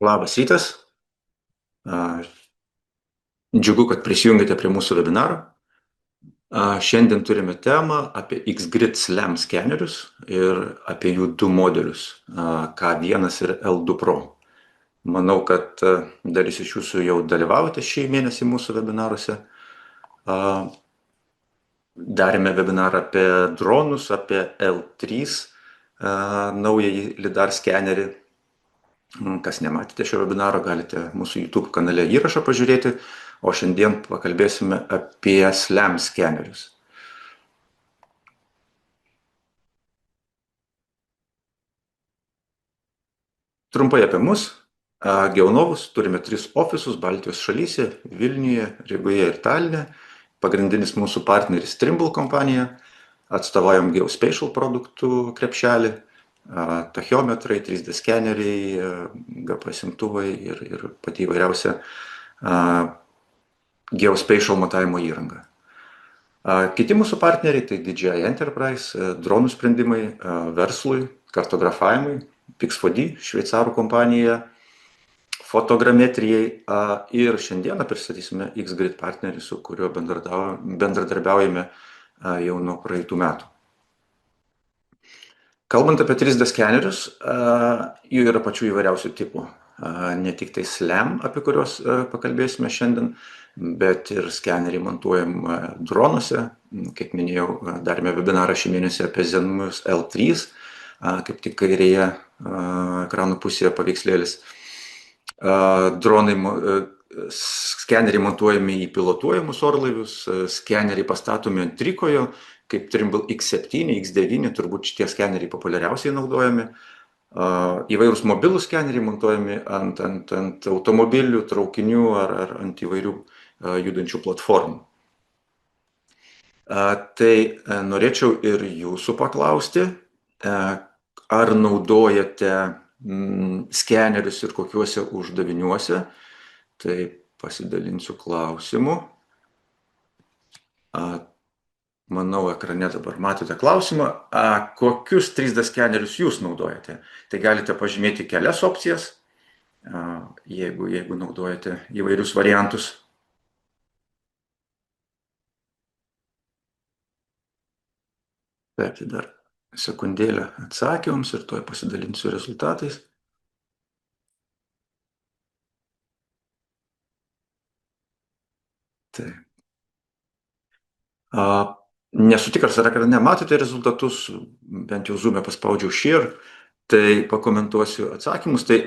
Labas rytas. A, Džiugu, kad prisijungėte prie mūsų webinaro. Šiandien turime temą apie XGrid SLAM skenerius ir apie jų du modelius K1 ir L2 Pro. Manau, kad dalis iš jūsų jau dalyvaujate šį mėnesį mūsų webinaruose. Darėme webinarą apie dronus, apie L3 naująjį LiDAR skenerį. Kas nematėte šio webinaro, galite mūsų YouTube kanale įrašą pažiūrėti, o šiandien pakalbėsime apie SLAM skenerius. Trumpai apie mus. Geonovus turime 3 ofisus Baltijos šalyse - Vilniuje, Rygoje ir Taline. Pagrindinis mūsų partneris Trimble kompanija. Atstovaujam Geospatial produktų krepšelį. Tachiometrai, 3D skeneriai, GPS imtuvai ir pati įvairiausia Geospatial matavimo įranga. Kiti mūsų partneriai tai DJI Enterprise, dronų sprendimai verslui, kartografavimui, Pix4D, šveicarų kompanija, fotogrametrijai ir šiandieną pristatysime XGrid partnerį, su kuriuo bendradarbiaujame jau nuo praeitų metų. Kalbant apie 3D skenerius, jų yra pačių įvairiausių tipų. Ne tik tai SLAM, apie kuriuos pakalbėsime šiandien, bet ir skeneriai montuojam dronuose. Kaip minėjau, darėme webinarą šį mėnesį apie Zenmus L3, kaip tik kairėje ekrano pusėje paveikslėlis. Skeneriai montuojami į pilotuojamus orlaivius, skeneriai pastatomi ant trikojo, kaip Trimble X7, X9, turbūt šitie skeneriai populiariausiai naudojami. Įvairūs mobilų skeneriai montuojami ant automobilių, traukinių ar ant įvairių judančių platformų. Tai norėčiau ir jūsų paklausti, ar naudojate skenerius ir kokiuose uždaviniuose. Tai pasidalinsiu klausimu. Manau, ekrane dabar matote klausimą, kokius 3D skenerius jūs naudojate. Tai galite pažymėti kelias opcijas, jeigu naudojate įvairius variantus. Taip, dar sekundėlę atsakymams ir tuoj pasidalinsiu rezultatais. Taip. Nesu tikras, ar ekrane matote rezultatus, bent jau Zoom'e paspaudžiau share, tai pakomentuosiu atsakymus. Tai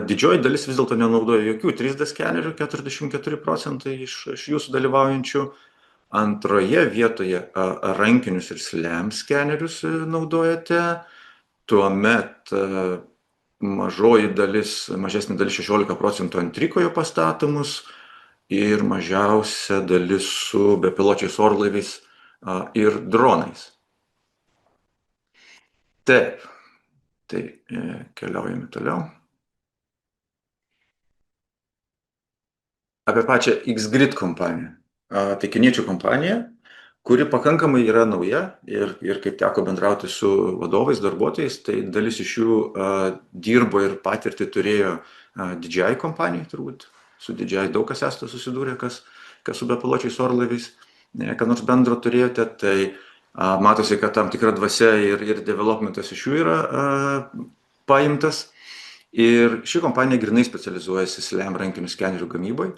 didžioji dalis vis dėlto nenaudoja jokių 3D skenerių, 44% iš jūsų dalyvaujančių. Antroje vietoje rankinius ir SLAM skenerius naudojate. Tuomet mažesnė dalis 16% ant trikojo pastatomus ir mažiausia dalis su bepiločiais orlaiviais ir dronais. Taip, tai keliaujame toliau. Apie pačią XGrid kompaniją. Tai kiniečių kompanija, kuri pakankamai yra nauja ir kaip teko bendrauti su vadovais, darbuotojais, tai dalis iš jų dirbo ir patirtį turėjo DJI kompanijai, turbūt su DJI daug kas esate susidūrę, kas su bepiločiais orlaiviais, ką nors bendro turėjote, tai matosi, kad tam tikra dvasia ir developmentas iš jų yra paimtas. Ir ši kompanija grinai specializuojasi SLAM rankinių skenerių gamybai.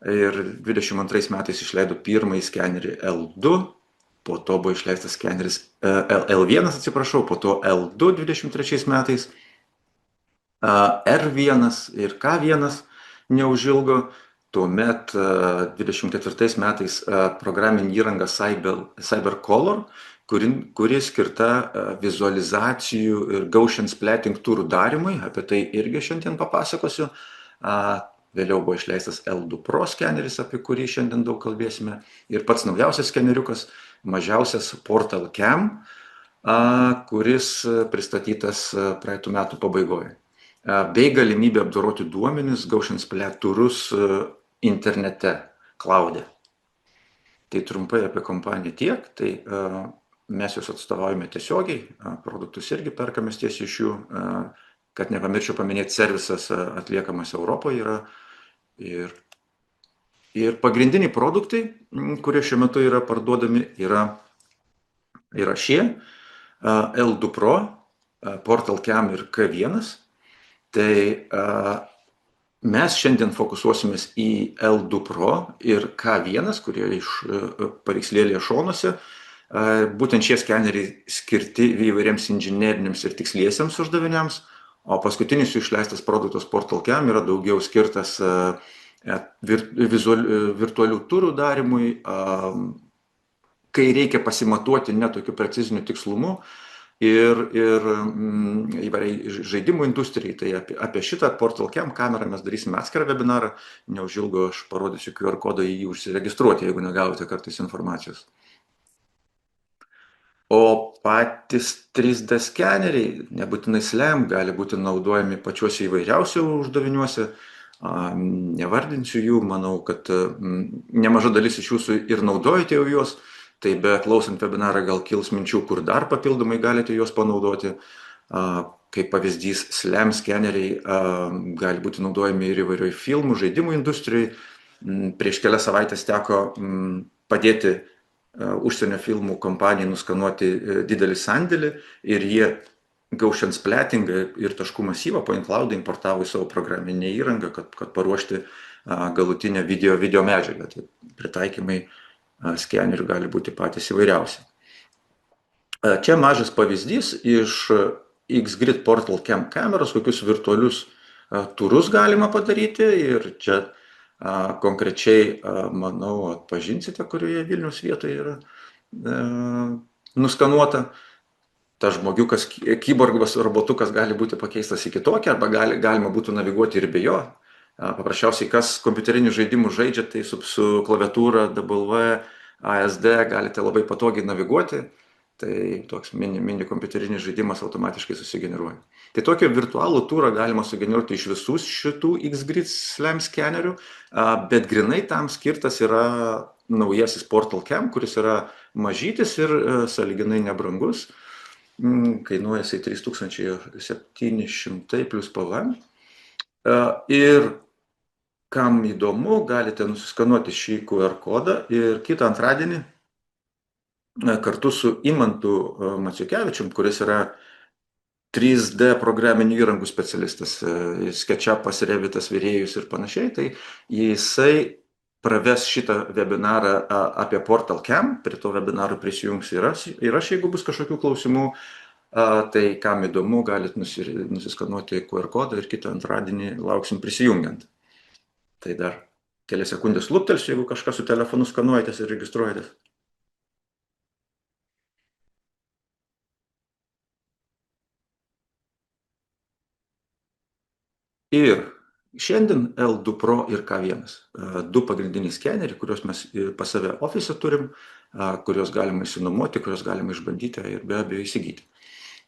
Ir 22 metais išleido pirmąjį skenerį L2, po to buvo išleistas skeneris L1, po to L2 23 metais, R1 ir K1 neužilgo. Tuomet 24 metais programinė įranga CyberColor, kuri skirta vizualizacijų ir Gaussian splatting turų darymui, apie tai irgi šiandien papasakosiu. Vėliau buvo išleistas L2 Pro skeneris, apie kurį šiandien daug kalbėsime. Ir pats naujausias skeneriukas, mažiausias Portal Cam, kuris pristatytas praeitų metų pabaigoje. Bei galimybė apdoroti duomenis Gaussian splat turus internete, cloud'e. Tai trumpai apie kompaniją tiek. Tai mes jūs atstovaujame tiesiogiai, produktus irgi perkamės tiesiai iš jų. kad nepamirščiau paminėti, servisas atliekamas Europoje yra. Ir pagrindiniai produktai, kurie šiuo metu yra parduodami, yra šie L2 Pro, Portal Cam ir K1. Tai mes šiandien fokusuosimės į L2 Pro ir K1, kurie iš paveikslėlėje šonuose. Būtent šie skeneriai skirti įvairiems inžineriniams ir tiksliesiems uždaviniams, o paskutinis jų išleistas produktas Portal Cam yra daugiau skirtas virtualių turų darymui, kai reikia pasimatuoti netokiu preciziniu tikslumu ir įvairiai žaidimų industrijai. Tai apie šitą Portal Cam kamerą mes darysime atskirą webinarą, neužilgo aš parodysiu QR kodą į jį užsiregistruoti, jeigu negavote kartais informacijos. O patys 3D skeneriai, nebūtinai SLAM, gali būti naudojami pačiuose įvairiausių uždaviniuose. Nevardinsiu jų, manau, kad nemaža dalis iš jūsų ir naudojate jau juos, tai be klausant webinarą gal kils minčių, kur dar papildomai galite juos panaudoti. Kaip pavyzdys, SLAM skeneriai gali būti naudojami ir įvairioj filmų, žaidimų industrijai. Prieš kelias savaitės teko padėti užsienio filmų kompanijai nuskanuoti didelį sandėlį ir jie Gaussian splatting ir taškų masyvą Point Cloud importavo į savo programinę įrangą, kad paruošti galutinę video medžiagą. Tai pritaikymai skenerių gali būti patys įvairiausi. Čia mažas pavyzdys iš XGrid Portal Cam kameros, kokius virtualius turus galima padaryti ir čia konkrečiai, manau, atpažinsite, kurioje Vilniaus vietoje yra nuskanuota. Tas žmogiukas, keyboardas, robotukas gali būti pakeistas į kitokį, arba galima būtų naviguoti ir be jo. Paprasčiausiai, kas kompiuterinių žaidimų žaidžia, tai su klaviatūra W, ASD galite labai patogiai naviguoti. Tai toks mini kompiuterinis žaidimas automatiškai susigeneruoja. Tai tokį virtualų turą galima sugeneruoti iš visų šitų XGrid SLAM skenerių, bet grinai tam skirtas yra naujasis Portal Cam, kuris yra mažytis ir sąlyginai nebrangus. Kainuoja jisai 3700 plus PVM. Ir kam įdomu, galite nusiskanuoti šį QR kodą ir kitą antradienį kartu su Imantu Maciukevičium, kuris yra 3D programinių įrangų specialistas, SketchUpas, Revitas virėjus ir panašiai, tai jisai praves šitą webinarą apie Portal Cam, prie to webinaro prisijungs ir aš, jeigu bus kažkokių klausimų, tai kam įdomu, galite nusiskanuoti QR kodą ir kitą antradienį lauksim prisijungiant. Tai dar kelias sekundės luptelsiu, jeigu kažką su telefonu skanuojatės ir registruojatės. Ir šiandien L2 Pro ir K1, du pagrindiniai skeneriai, kuriuos mes pas save ofise turim, kuriuos galima išsinuomoti, kuriuos galima išbandyti ir be abejo įsigyti.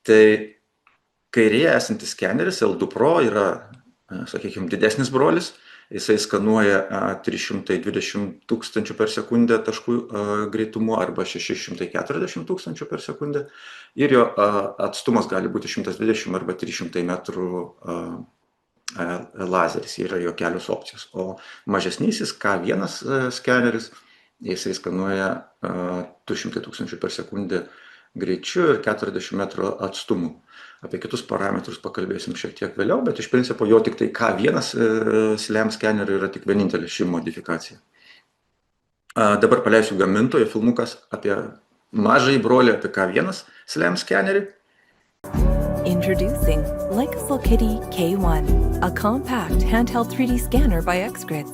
Tai kairėje esantis skeneris L2 Pro yra, sakykime, didesnis brolis, jisai skanuoja 320 tūkstančių per sekundę taškų greitumu arba 640 tūkstančių per sekundę ir jo atstumas gali būti 120 arba 300 metrų lazeris, yra jo kelios opcijos. O mažesnysis K1 skeneris, jisai skanuoja 200 tūkstančių per sekundę greičiu ir 40 metrų atstumu. Apie kitus parametrus pakalbėsim šiek tiek vėliau, bet iš principo jo tik tai K1 SLAM skenerių yra tik vienintelė ši modifikacija. Dabar paleisiu gamintojo filmukas apie mažąjį brolį, apie K1 SLAM skenerį. Introducing Leicasol Kitty K1, a compact handheld 3D scanner by XGrids.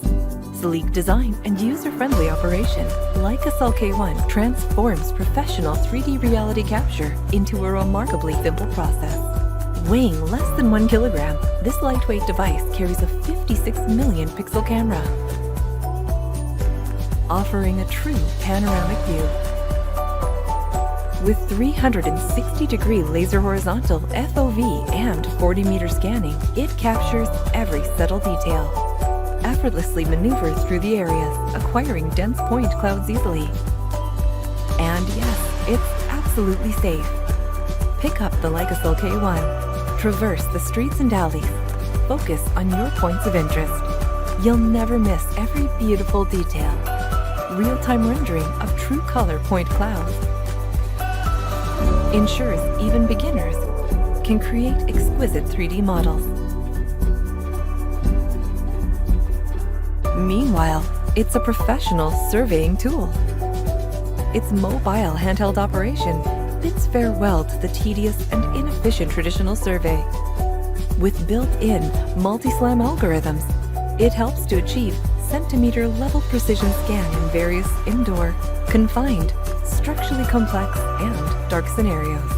Sleek design and user-friendly operation, Leicasol K1 transforms professional 3D reality capture into a remarkably simple process. Weighing less than 1 kilogram, this lightweight device carries a 56 million pixel camera, offering a true panoramic view. With 360-degree laser horizontal FOV and 40-meter scanning, it captures every subtle detail. Effortlessly maneuvers through the areas, acquiring dense point clouds easily. And yes, it's absolutely safe. Pick up the Leicasol K1. Traverse the streets and alleys. Focus on your points of interest. You'll never miss every beautiful detail. Real-time rendering of true color point clouds ensures even beginners can create exquisite 3D models. Meanwhile, it's a professional surveying tool. Its mobile handheld operation bids farewell to the tedious and inefficient traditional survey. With built-in multi-SLAM algorithms, it helps to achieve centimeter-level precision scan in various indoor, confined, structurally complex, and dark scenarios.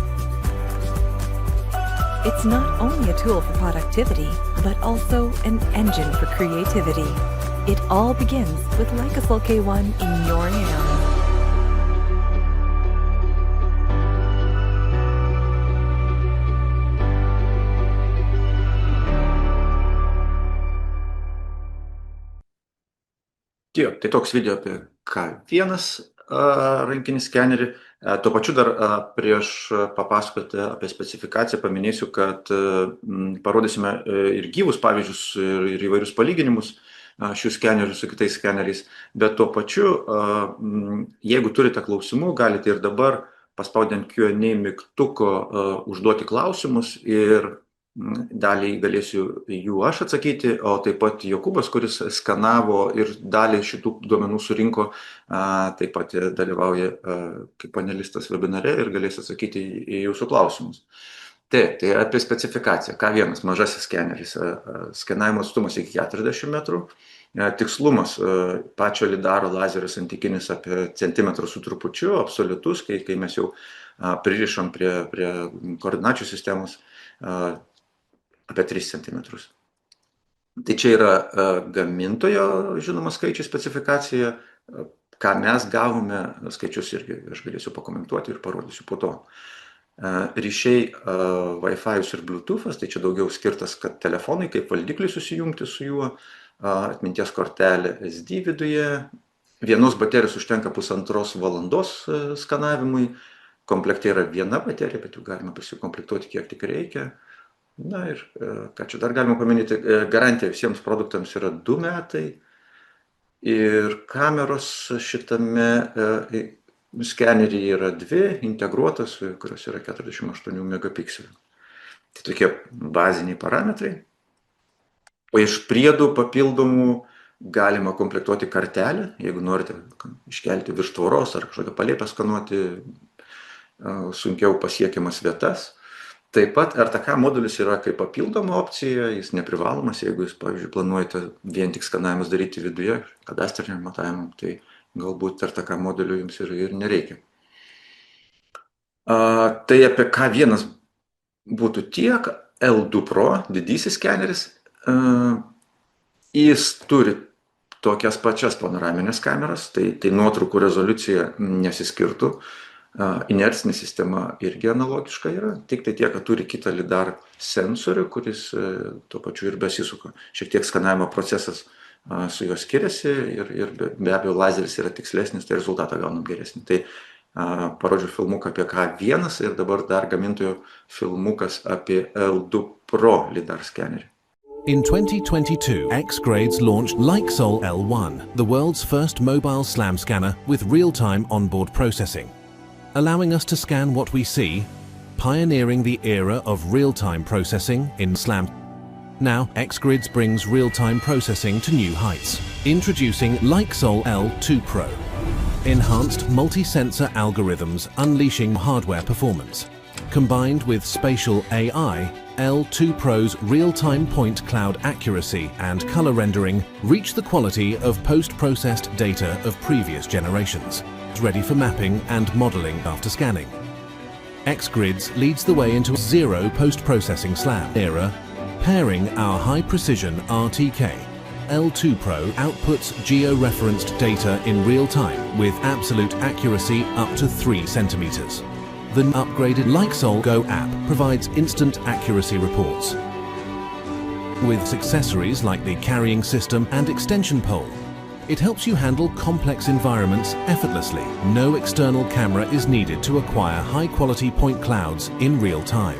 It's not only a tool for productivity, but also an engine for creativity. It all begins with Leica K1 in your hands. Tai toks video apie K1 rankinį skenerį. Tuo pačiu dar prieš papasakoti apie specifikaciją paminėsiu, kad parodysime ir gyvus pavyzdžius ir įvairius palyginimus šių skenerių su kitais skeneriais. Bet tuo pačiu, jeigu turite klausimų, galite ir dabar paspaudę ant Q&A mygtuko užduoti klausimus ir dalį galėsiu jų aš atsakyti, o taip pat Jokūbas, kuris skanavo ir dalį šitų duomenų surinko, taip pat dalyvauja kaip panelistas webinare ir galės atsakyti į jūsų klausimus. Tai apie specifikaciją. K1, mažasis skeneris, skenavimo atstumas iki 40 metrų, tikslumas pačio lidaro lazerio santykinis apie centimetrą su trupučiu, absoliutus, kai mes jau pririšam prie koordinačių sistemos, apie 3 cm. Tai čia yra gamintojo, žinoma, skaičių specifikacija. Ką mes gavome, skaičius irgi aš galėsiu pakomentuoti ir parodysiu po to. Ryšiai Wi-Fi ir Bluetooth'as, tai čia daugiau skirtas, kad telefonai kaip valdikliai susijungti su juo, atminties kortelė SD viduje, vienos baterijos užtenka 1,5 valandos skanavimui, komplekte yra viena baterija, bet jau galima pasikomplektuoti kiek tik reikia. Na ir ką čia dar galima paminėti, garantija visiems produktams yra 2 metai ir kameros šitame skeneryje yra 2 integruotas, kurios yra 48 megapikselių. Tai tokie baziniai parametrai. O iš priedų papildomų galima komplektuoti kartelę, jeigu norite iškelti virš tvoros ar kažkokią palėpę skanuoti sunkiau pasiekiamas vietas. Taip pat RTK modulis yra kaip papildoma opcija, jis neprivalomas, jeigu jūs, pavyzdžiui, planuojate vien tik skanavimus daryti viduje, kadastriniam matavimam, tai galbūt RTK modulių jums ir nereikia. Tai apie K1 būtų tiek. L2 Pro, didysis skeneris, jis turi tokias pačias panoraminės kameras, tai nuotraukų rezoliucija nesiskirtų. Inercinė sistema irgi analogiška yra, tik tai tiek, kad turi kitą lidar sensorių, kuris tuo pačiu ir besisuka. Šiek tiek skanavimo procesas su juo skiriasi ir be abejo lazeris yra tikslesnis, tai rezultatą gaunam geresnį. Tai parodžiu filmuką apie K1 ir dabar dar gamintojo filmukas apie L2 Pro lidar skenerį. In 2022, X-Grades launched Leica L1, the world's first mobile SLAM scanner with real-time onboard processing, allowing us to scan what we see, pioneering the era of real-time processing in SLAM. Now, X-Grids brings real-time processing to new heights. Introducing Leica L2 Pro. Enhanced multi-sensor algorithms unleashing hardware performance. Combined with spatial AI, L2 Pro's real-time point cloud accuracy and color rendering reach the quality of post-processed data of previous generations, ready for mapping and modeling after scanning. X-Grids leads the way into zero post-processing SLAM era, pairing our high-precision RTK. L2 Pro outputs geo-referenced data in real time with absolute accuracy up to 3 centimeters. The upgraded Leica Go app provides instant accuracy reports with accessories like the carrying system and extension pole. It helps you handle complex environments effortlessly. No external camera is needed to acquire high-quality point clouds in real time.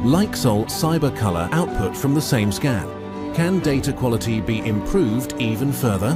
Lixol CyberColor output from the same scan. Can data quality be improved even further?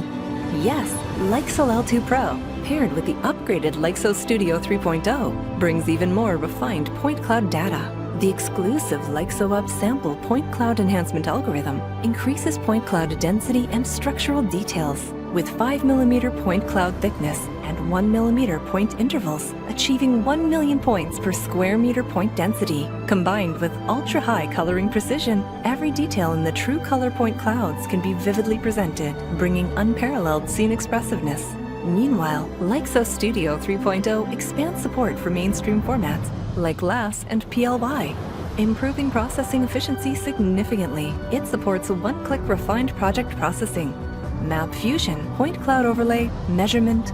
Yes, Lixol L2 Pro, paired with the upgraded Lixo Studio 3.0, brings even more refined point cloud data. The exclusive LixoUp sample point cloud enhancement algorithm increases point cloud density and structural details with 5mm point cloud thickness and 1mm point intervals, achieving 1 million points per square meter point density. Combined with ultra-high coloring precision, every detail in the true color point clouds can be vividly presented, bringing unparalleled scene expressiveness. Meanwhile, Lixo Studio 3.0 expands support for mainstream formats like LAS and PLY, improving processing efficiency significantly. It supports one-click refined project processing, map fusion, point cloud overlay, measurement,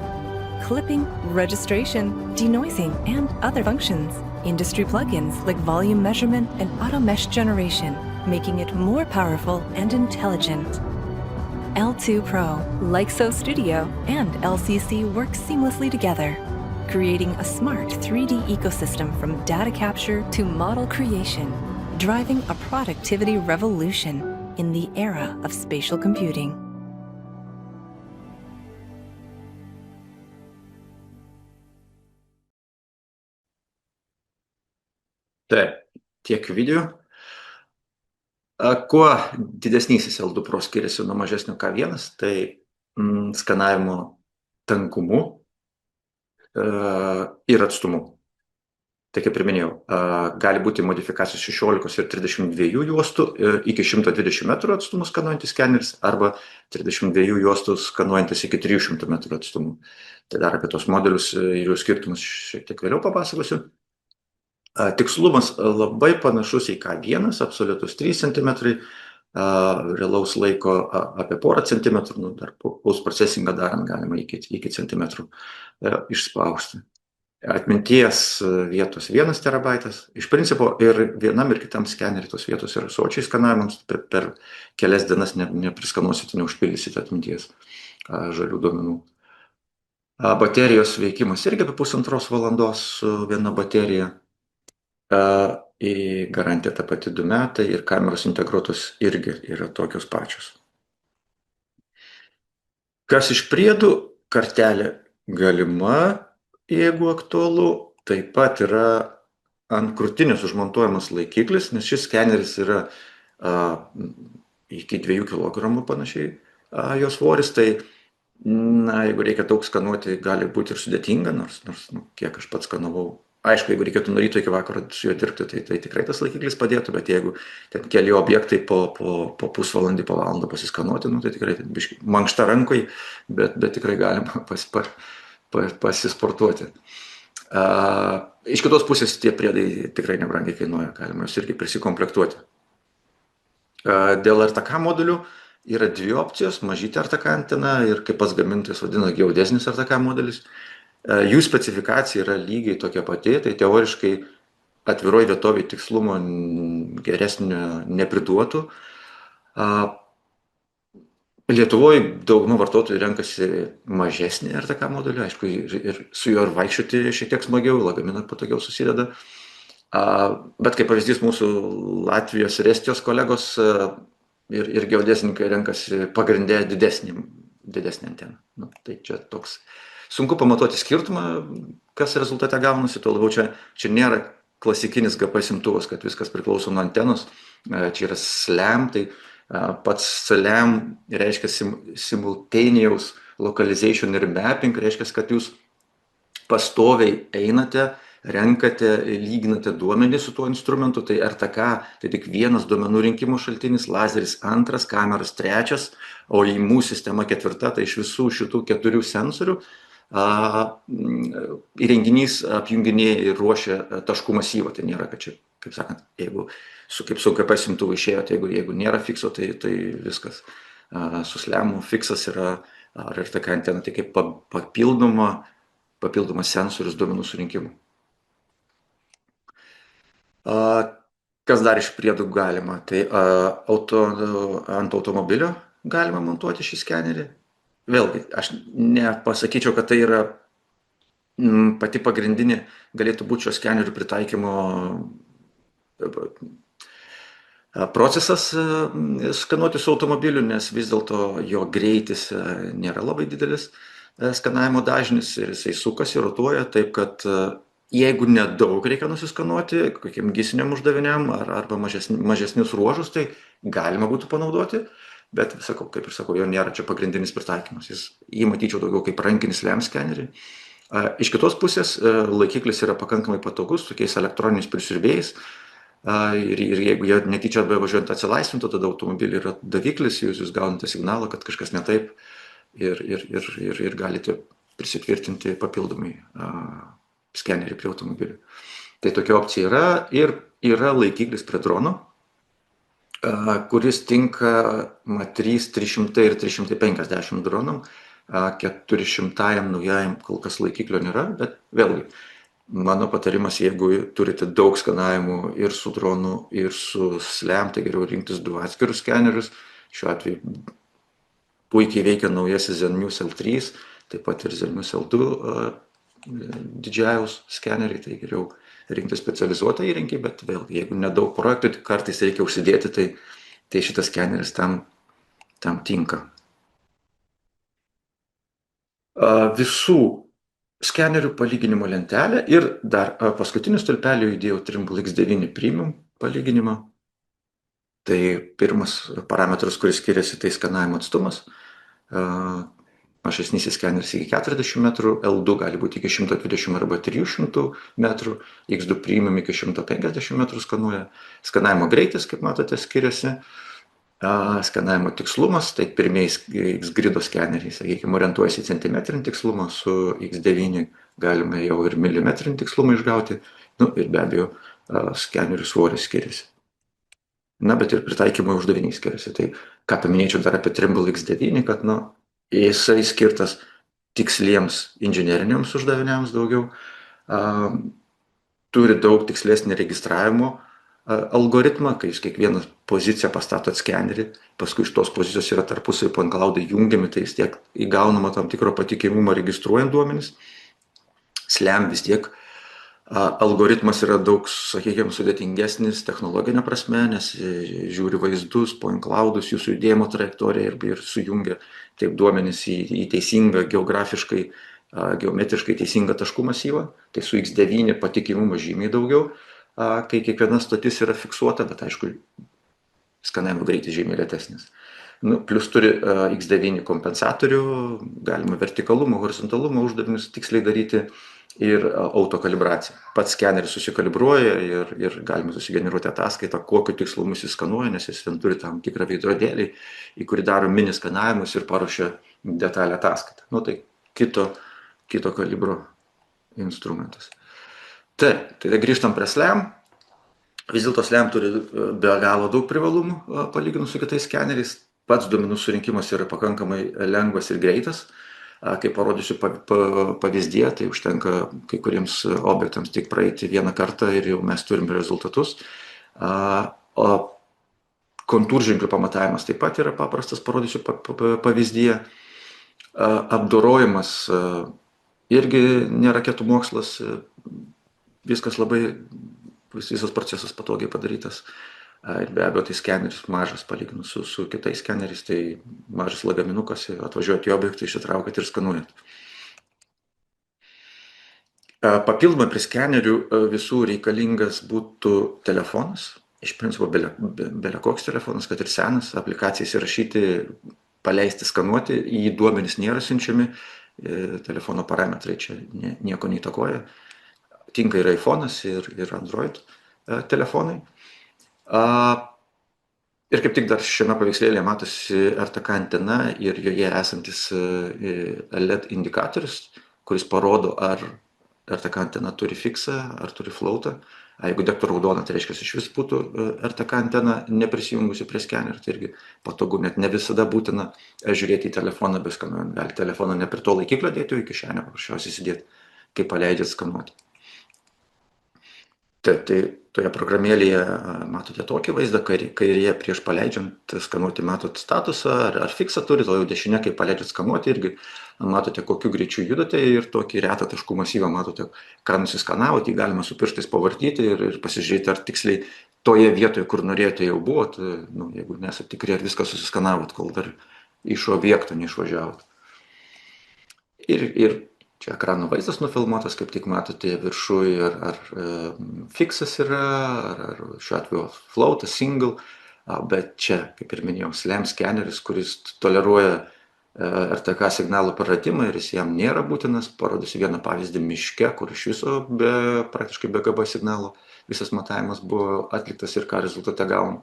clipping, registration, denoising, and other functions. Industry plugins like volume measurement and auto mesh generation, making it more powerful and intelligent. L2 Pro, Lixo Studio, and LCC work seamlessly together, creating a smart 3D ecosystem from data capture to model creation, driving a productivity revolution in the era of spatial computing. Taip, tiek video. Kuo didesnysis L2 Pro skiriasi nuo mažesnio K1, tai skanavimo tankumu ir atstumu. Tai kaip ir minėjau, gali būti modifikacijos 16 ir 32 juostų iki 120 metrų atstumų skanuojantis skeneris arba 32 juostų skanuojantis iki 300 metrų atstumų. Tai dar apie tos modelius ir jų skirtumus šiek tiek vėliau papasakosiu. Tikslumas labai panašus į K1, absoliutus 3 cm, realaus laiko apie porą centimetrų, dar post-processingą darant galima iki centimetrų išspausti. Atminties vietos 1 terabaitas. Iš principo ir vienam ir kitam skeneriui tos vietos yra sočiai skanavimams, per kelias dienas nepriskanuosite, neužpildysite atminties žalių duomenų. Baterijos veikimas irgi apie 1,5 valandos su viena baterija. Į garantiją ta pati 2 metai ir kameros integruotos irgi yra tokios pačios. Kas iš priedų, kartelė galima, jeigu aktualu, taip pat yra ant krūtinės užmontuojamas laikiklis, nes šis skeneris yra iki 2 kg panašiai jo svoris, tai jeigu reikia daug skanuoti, gali būti ir sudėtinga, nors kiek aš pats skanavau. Aišku, jeigu reikėtų nuo ryto iki vakaro su juo dirbti, tai tikrai tas laikiklis padėtų, bet jeigu ten keli objektai po pusvalandį, po valandą pasiskanuoti, tai tikrai biškį mankšta rankoj, bet tikrai galima pasisportuoti. Iš kitos pusės tie priedai tikrai nebrangiai kainuoja, galima juos irgi prisikomplektuoti. Dėl RTK modulių yra 2 opcijos, mažytė RTK antena ir kaip pats gamintojas vadina geodesinis RTK modelis. Jų specifikacija yra lygiai tokia pati, tai teoriškai atviroj vietovėj tikslumo geresnio nepriduotų. Lietuvoje dauguma vartotojų renkasi mažesnį RTK modulį, aišku, ir su juo ir vaikščioti šiek tiek smagiau, lagaminą patogiau susideda. Bet kaip pavyzdys, mūsų Latvijos ir Estijos kolegos ir geodesininkai renkasi pagrindę didesnį anteną. Tai čia toks sunku pamatuoti skirtumą, kas rezultate gaunasi, tuo labiau čia nėra klasikinis GPS imtuvas, kad viskas priklauso nuo antenos, čia yra SLAM, tai pats SLAM reiškia simultaneous localization ir mapping, reiškia, kad jūs pastoviai einate, renkate, lyginate duomenį su tuo instrumentu, tai RTK tai tik vienas duomenų rinkimo šaltinis, lazeris 2, kameros 3, o IMU sistema 4, tai iš visų šitų 4 sensorių įrenginys apjunginėja ir ruošia taškų masyvą, tai nėra, kad čia, kaip sakant, jeigu kaip su GPS imtuvu išėjo, tai jeigu nėra fikso, tai viskas. Su SLAM fiksas yra RTK antena, tai kaip papildomas sensorius duomenų surinkimų. Kas dar iš priedų galima? Tai ant automobilio galima montuoti šį skenerį. Vėlgi, aš nepasakyčiau, kad tai yra pati pagrindinė galėtų būti šio skenerių pritaikymo procesas skanuoti su automobiliu, nes vis dėlto jo greitis nėra labai didelis skanavimo dažnis ir jisai sukasi, rotuoja, taip kad jeigu nedaug reikia nusiskanuoti, kokiem gysiniam uždaviniam arba mažesnius ruožus, tai galima būtų panaudoti, bet sakau, kaip ir sakau, jo nėra čia pagrindinis pritaikymas. Jį matyčiau daugiau kaip rankinį SLAM skenerį. Iš kitos pusės laikiklis yra pakankamai patogus, tokiais elektroniniais prisiurbėjais. Ir jeigu jie netyčia bevažiuojant atsilaisvintų, tada automobilį yra daviklis, jūs gaunate signalą, kad kažkas ne taip ir galite prisitvirtinti papildomai skenerį prie automobilių. Tai tokia opcija yra ir yra laikiklis prie drono, kuris tinka MA3 300 ir 350 dronam, 400 naujajam kol kas laikiklio nėra, bet vėlgi, mano patarimas, jeigu turite daug skanavimų ir su dronu, ir su SLAM, tai geriau rinktis 2 atskirus skenerius. Šiuo atveju puikiai veikia naujasis Zenmuse L3, taip pat ir Zenmuse L2 didžiajaus skeneriai, tai geriau rinkti specializuotą įrankį, bet vėlgi, jeigu nedaug projektų, tai kartais reikia užsidėti, tai šitas skeneris tam tinka. Visų skenerių palyginimo lentelę ir dar paskutiniu stulpeliu įdėjau Trimble X9 Premium palyginimą. Tai pirmas parametras, kuris skiriasi, tai skanavimo atstumas. Mažesnysis skeneris iki 40 metrų, L2 gali būti iki 120 arba 300 metrų, X2 Premium iki 150 metrų skanuoja. Skanavimo greitis, kaip matote, skiriasi. Skanavimo tikslumas, tai pirmieji X-grido skeneriai, sakykime, orientuojasi į centimetrinį tikslumą, su X9 galime jau ir milimetrinį tikslumo išgauti, ir be abejo skenerių svoris skiriasi. Bet ir pritaikymo uždaviniai skiriasi. Tai ką paminėčiau dar apie Trimble X9, kad jisai skirtas tiksliems inžineriniams uždaviniams daugiau, turi daug tikslesnį registravimo algoritmą, kai jūs kiekvieną poziciją pastatot skenerį, paskui iš tos pozicijos yra tarpusai point cloudai jungiami, tai vis tiek įgaunama tam tikro patikimumo registruojant duomenis. SLAM vis tiek algoritmas yra daug, sakykime, sudėtingesnis technologinė prasme, nes žiūri vaizdus, point cloudus, jūsų judėjimo trajektoriją ir sujungia taip duomenis į teisingą geografiškai, geometriškai teisingą taškų masyvą. Tai su X9 patikimumo žymiai daugiau, kai kiekviena stotis yra fiksuota, bet aišku, skanavimo greitis žymiai lėtesnis. Plius turi X9 kompensatorių, galima vertikalumo, horizontalumo uždavinius tiksliai daryti ir autokalibraciją. Pats skeneris susikalibruoja ir galima susigeneruoti ataskaitą, kokiu tikslumu jis skanuoja, nes jis ten turi tam tikrą veidrodėlį, į kurį daro mini skanavimus ir paruošia detalę ataskaitą. Tai kito kalibro instrumentas. Tai grįžtam prie SLAM. Vis dėlto SLAM turi be galo daug privalumų palyginus su kitais skeneriais. Pats duomenų surinkimas yra pakankamai lengvas ir greitas. Kaip parodysiu pavyzdyje, tai užtenka kai kuriems objektams tik praeiti vieną kartą ir jau mes turim rezultatus. O kontūrženklių pamatavimas taip pat yra paprastas, parodysiu pavyzdyje. Apdorojimas irgi nėra raketų mokslas. Viskas visas procesas patogiai padarytas. Ir be abejo, tai skeneris mažas palyginus su kitais skeneriais, tai mažas lagaminukas, atvažiuojat į objektą, išsitraukat ir skanuojat. Papildomai prie skenerių visų reikalingas būtų telefonas. Iš principo, belia koks telefonas, kad ir senas, aplikacijas įrašyti, paleisti, skanuoti, į duomenys nėra siunčiami, telefono parametrai čia nieko neįtakoja. Tinka ir iPhone'as, ir Android telefonai. Ir kaip tik dar šiame paveikslėlėje matosi RTK antena ir joje esantis LED indikatorius, kuris parodo, ar RTK antena turi fiksą, ar turi floatą. Jeigu degtų raudona, tai reiškia, iš vis būtų RTK antena neprisijungusi prie skenerio, tai irgi patogu, net ne visada būtina žiūrėti į telefoną beskanuojant. Gali telefoną ne prie to laikiklio dėti, o į kišenę paprasčiausiai įsidėti, kai paleidžiat skanuoti. Tai toje programėlėje matote tokį vaizdą, kairėje prieš paleidžiant skanuoti matot statusą, ar fiksą turit, o jau dešinė, kai paleidžiat skanuoti, irgi matote, kokiu greičiu judate ir tokį retą taškų masyvą matote, ką nusiskanavot, jį galima su pirštais pavartyti ir pasižiūrėti, ar tiksliai toje vietoje, kur norėjote jau buvot, nu, jeigu nesat tikri, ar viską susiskanavot, kol dar iš objekto neišvažiavot. Ir čia ekrano vaizdas nufilmuotas, kaip tik matote viršui, ar fixas yra, ar šiuo atveju float, single, bet čia, kaip ir minėjau, SLAM skeneris, kuris toleruoja RTK signalų praradimą ir jis jam nėra būtinas. Parodysiu vieną pavyzdį miške, kur iš viso praktiškai be GB signalų visas matavimas buvo atliktas ir ką rezultate gavom.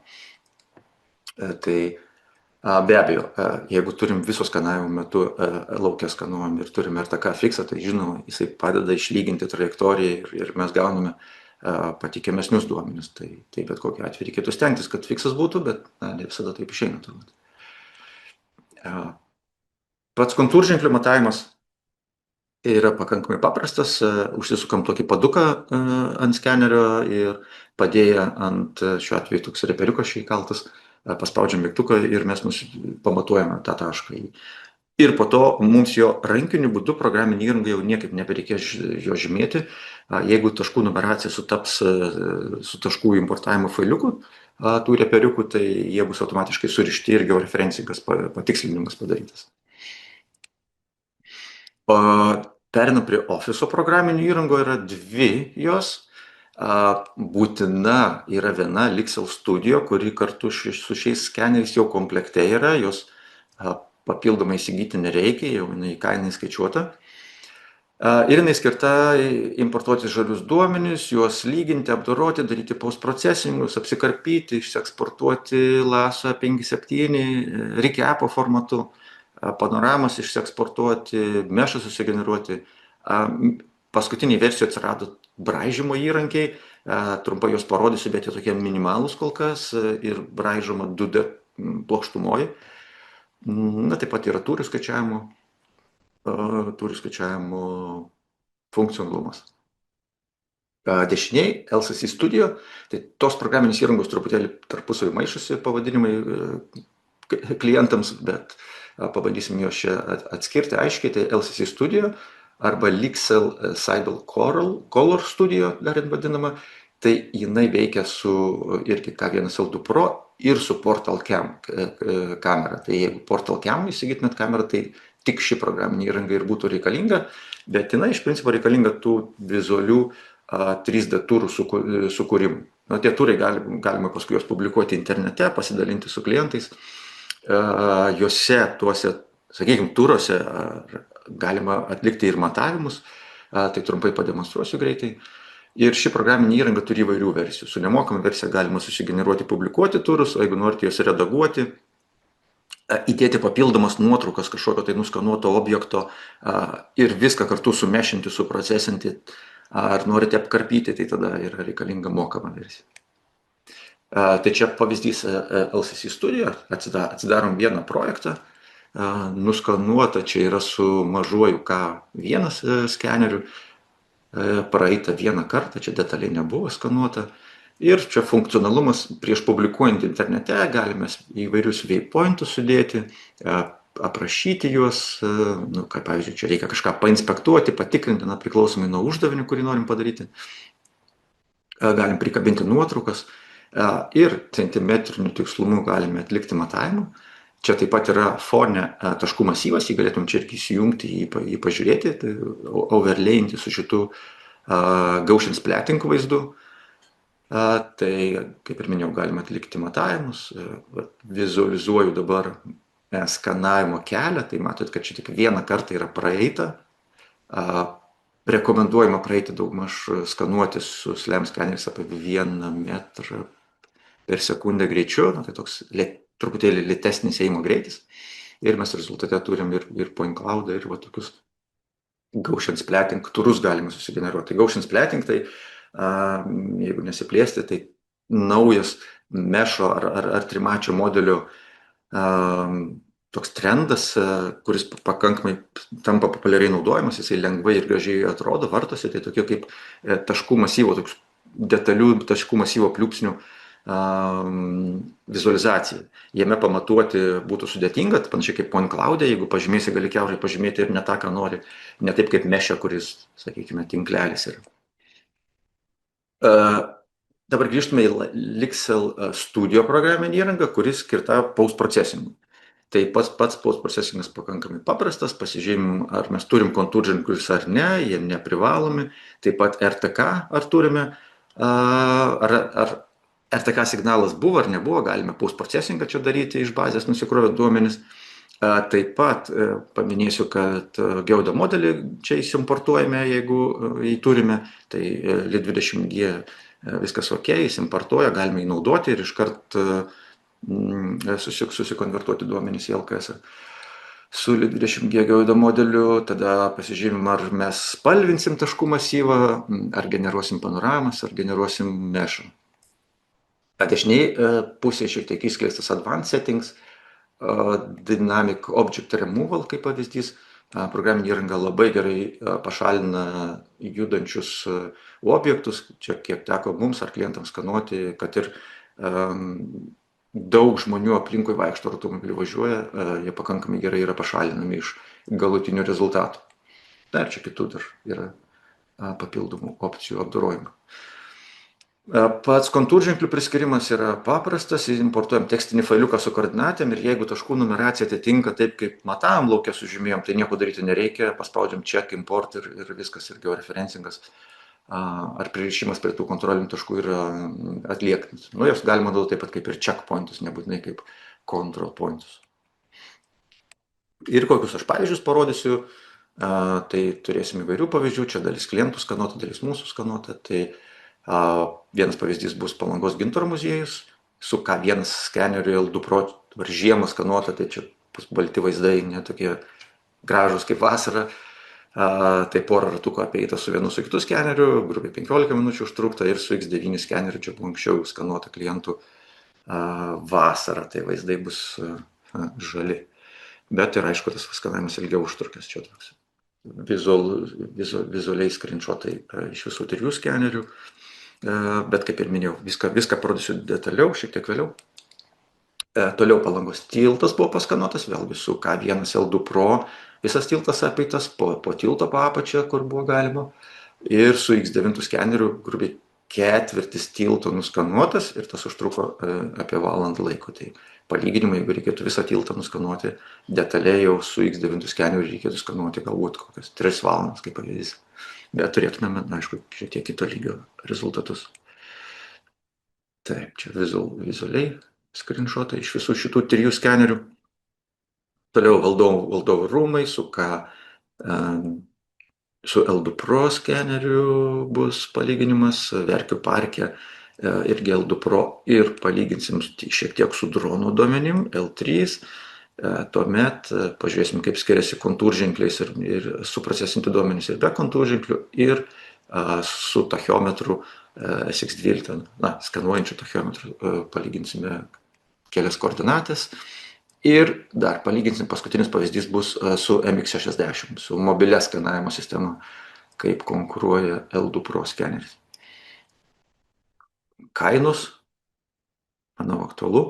Tai be abejo, jeigu turim viso skanavimo metu lauke skanuojam ir turim RTK fixą, tai žinoma, jisai padeda išlyginti trajektoriją ir mes gauname patikimesnius duomenis. Tai bet kokiu atveju reikėtų stengtis, kad fixas būtų, bet ne visada taip išeina turbūt. Pats kontūrženklių matavimas yra pakankamai paprastas. Užsisukam tokį paduką ant skenerio ir padėję ant, šiuo atveju toks reperiukas čia įkaltas, paspaudžiam mygtuką ir mes pamatuojame tą tašką. Ir po to mums jo rankiniu būdu programinį įrangą jau niekaip nebereikės jo žymėti. Jeigu taškų numeracija sutaps su taškų importavimo failiuku, tų reperiukų, tai jie bus automatiškai surišti ir georeferencingas patikslinimas padarytas. Perinam prie Office programinių įrangų, yra dvi jos. Būtina yra viena Lixel Studio, kuri kartu su šiais skeneriais jau komplekte yra, jos papildomai įsigyti nereikia, jau jinai kainai skaičiuota. Ir jinai skirta importuoti žalius duomenis, juos lyginti, apdoroti, daryti postprocesingus, apsikarpyti, išsieksportuoti LASA 5.7, recapo formatu, panoramas išsieksportuoti, mešą susigeneruoti. Paskutiniai versijoje atsirado braižymo įrankiai, trumpai juos parodysiu, bet jie tokie minimalūs kol kas ir braižoma 2D plokštumoje. Taip pat yra tūrių skaičiavimo funkcionalumas. Dešiniai LCC Studio, tai tos programinės įrangos truputėlį tarpusavį maišosi pavadinimai klientams, bet pabandysim juos čia atskirti aiškiai. Tai LCC Studio arba Lixel Seidel Color Studio, dar vadinama, tai jinai veikia su irgi K1L2 Pro ir su Portal Cam kamera. Tai jeigu Portal Cam įsigytumėt kamerą, tai tik ši programinė įranga ir būtų reikalinga, bet jinai iš principo reikalinga tų vizualių 3D turų sukūrimui. Tie turai galima paskui juos publikuoti internete, pasidalinti su klientais. Juose, tuose, sakykime, turuose galima atlikti ir matavimus, tai trumpai pademonstruosiu greitai. Ir ši programinė įranga turi įvairių versijų. Su nemokama versija galima susigeneruoti, publikuoti turus, o jeigu norite juos redaguoti, įdėti papildomas nuotraukas kažkokio tai nuskanuoto objekto ir viską kartu sumešinti, suprocesinti, ar norite apkarpyti, tai tada yra reikalinga mokama versija. Tai čia pavyzdys LCC Studio, atsidarom vieną projektą, nuskanuota čia yra su mažuoju K1 skeneriu, praeita vieną kartą, čia detaliai nebuvo skanuota. Ir čia funkcionalumas prieš publikuojant internete, galime įvairius waypointus sudėti, aprašyti juos, kaip pavyzdžiui, čia reikia kažką painspektuoti, patikrinti, priklausomai nuo uždavinio, kurį norim padaryti. Galim prikabinti nuotraukas ir centimetriniu tikslumu galime atlikti matavimą. Čia taip pat yra fone taškų masyvas, jį galėtum čia irgi įsijungti, jį pažiūrėti, tai overlayinti su šitu Gaussian splatting vaizdu. Tai, kaip ir minėjau, galima atlikti matavimus. Vizualizuoju dabar skanavimo kelią, tai matot, kad čia tik vieną kartą yra praeita. Rekomenduojama praeiti daugmaž skanuoti su SLAM skaneriais apie 1 metrą per sekundę greičiu, tai toks truputėlį lėtesnis ėjimo greitis. Ir mes rezultate turim ir point cloudą, ir tokius Gaussian splatting turus galime susigeneruoti. Gaussian splatting, tai jeigu nesiplėsti, tai naujas mešo ar trimačio modelio toks trendas, kuris pakankamai tampa populiariai naudojamas, jisai lengvai ir gražiai atrodo, vartosi, tai tokie kaip taškų masyvo, toks detalių taškų masyvo pliūpsnių vizualizacija. Jame pamatuoti būtų sudėtinga, panašiai kaip point cloud'e, jeigu pažymėsi, gali kiaurai pažymėti ir ne tą, ką nori, ne taip kaip mešia, kuris, sakykime, tinklelis yra. Dabar grįžtume į Lixel Studio programinę įrangą, kuris skirta post-processingui. Tai pats post-processingas pakankamai paprastas, pasižymim, ar mes turim kontūrženklius ar ne, jie neprivalomi, taip pat RTK ar turime, ar RTK signalas buvo ar nebuvo, galime post-processingą čia daryti iš bazės nusikrovę duomenis. Taip pat paminėsiu, kad geodo modelį čia įsimportuojame, jeigu jį turime, tai Lit20G viskas ok, įsimportuoja, galime jį naudoti ir iškart susikonvertuoti duomenys į LKS. Su Lit20G geodo modeliu, tada pasižymim, ar mes spalvinsim taškų masyvą, ar generuosim panoramas, ar generuosim meshą. Dešiniai pusėje šiek tiek įskleistas Advanced Settings, Dynamic Object Removal kaip pavyzdys. Programinė įranga labai gerai pašalina judančius objektus, čia kiek teko mums ar klientams skanuoti, kad ir daug žmonių aplinkui vaikšto automobiliu važiuoja, jie pakankamai gerai yra pašalinami iš galutinių rezultatų. Dar čia kitų dar yra papildomų opcijų apdorojimų. Pats kontūrženklių priskirimas yra paprastas, importuojam tekstinį failiuką su koordinatėm ir jeigu taškų numeracija atitinka taip, kaip matavom, lauke sužymėjom, tai nieko daryti nereikia, paspaudžiam check, import ir viskas, ir georeferencingas ar pririšimas prie tų kontrolinių taškų yra atliekamas. Nu, jos galima naudoti taip pat kaip ir checkpointus, nebūtinai kaip control pointus. Ir kokius aš pavyzdžius parodysiu, tai turėsim įvairių pavyzdžių, čia dalis klientų skanuota, dalis mūsų skanuota. Tai vienas pavyzdys bus Palangos gintaro muziejus, su K1 skeneriu L2 Pro žiemą skanuota, tai čia bus balti vaizdai, ne tokie gražus kaip vasara. Tai porą ratukų apeita su vienu su kitu skeneriu, grubiai 15 minučių užtrukta ir su X9 skeneriu, čia buvo anksčiau skanuota klientų vasarą, tai vaizdai bus žali. Bet ir aišku, tas skanavimas ilgiau užtrukęs, čia toks vizualiai skrinšotai iš visų 3 skenerių. Bet kaip ir minėjau, viską parodysiu detaliau, šiek tiek vėliau. Toliau Palangos tiltas buvo paskanuotas, vėlgi su K1 L2 Pro, visas tiltas apeitas po tilto apačią, kur buvo galima. Ir su X9 skeneriu grubiai ketvirtis tilto nuskanuotas ir tas užtruko apie valandą laiko. Tai palyginimai, jeigu reikėtų visą tiltą nuskanuoti detaliai, jau su X9 skeneriu reikėtų skanuoti galbūt kokias 3 valandas, kaip pavyzdys. Bet turėtumėme, aišku, šiek tiek kito lygio rezultatus. Taip, čia vizualiai skrinšotai iš visų šitų 3 skenerių. Toliau valdovų rūmai su L2 Pro skeneriu bus palyginimas, Verkių parke irgi L2 Pro ir palyginsim šiek tiek su drono duomenim L3. Tuomet pažiūrėsim, kaip skiriasi kontūrženkliais ir suprocesinti duomenys ir be kontūrženklių ir su tachiometru SX12, skanuojančiu tachiometru palyginsime kelias koordinatės ir dar palyginsim, paskutinis pavyzdys bus su MX60, su mobilia skanavimo sistema, kaip konkuruoja L2 Pro skeneris. Kainos, manau, aktualu.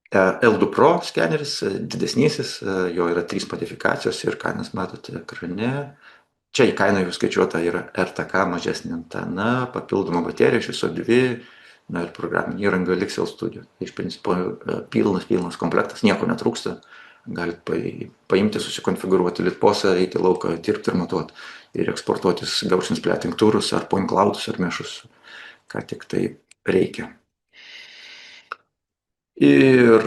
L2 Pro skeneris, didesnysis, jo yra 3 modifikacijos ir kainas matote ekrane. Čia į kainą jau skaičiuota yra RTK mažesnė antena, papildoma baterija, iš viso 2, ir programinė įranga Lixel Studio. Iš principo pilnas komplektas, nieko netrūksta. Galit paimti, susikonfigūruoti litposą, eiti lauką, dirbti ir matuoti ir eksportuotis Gaussian splitting turus ar point cloudus ar meshus, ką tik tai reikia. Ir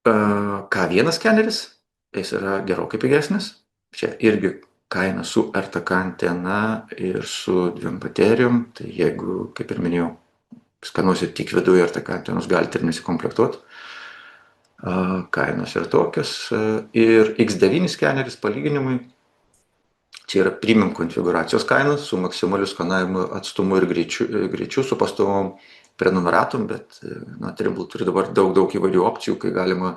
K1 skeneris, jis yra gerokai pigesnis. Čia irgi kaina su RTK antena ir su 2 baterijom. Tai jeigu, kaip ir minėjau, skanuosit tik viduje RTK antenus, galite ir nesikomplektuoti. Kainos yra tokios. Ir X9 skeneris palyginimui. Čia yra premium konfiguracijos kainos su maksimaliu skanavimo atstumu ir greičiu su pastovom prenumeratom, bet Trimble turi dabar daug įvairių opcijų, kai galima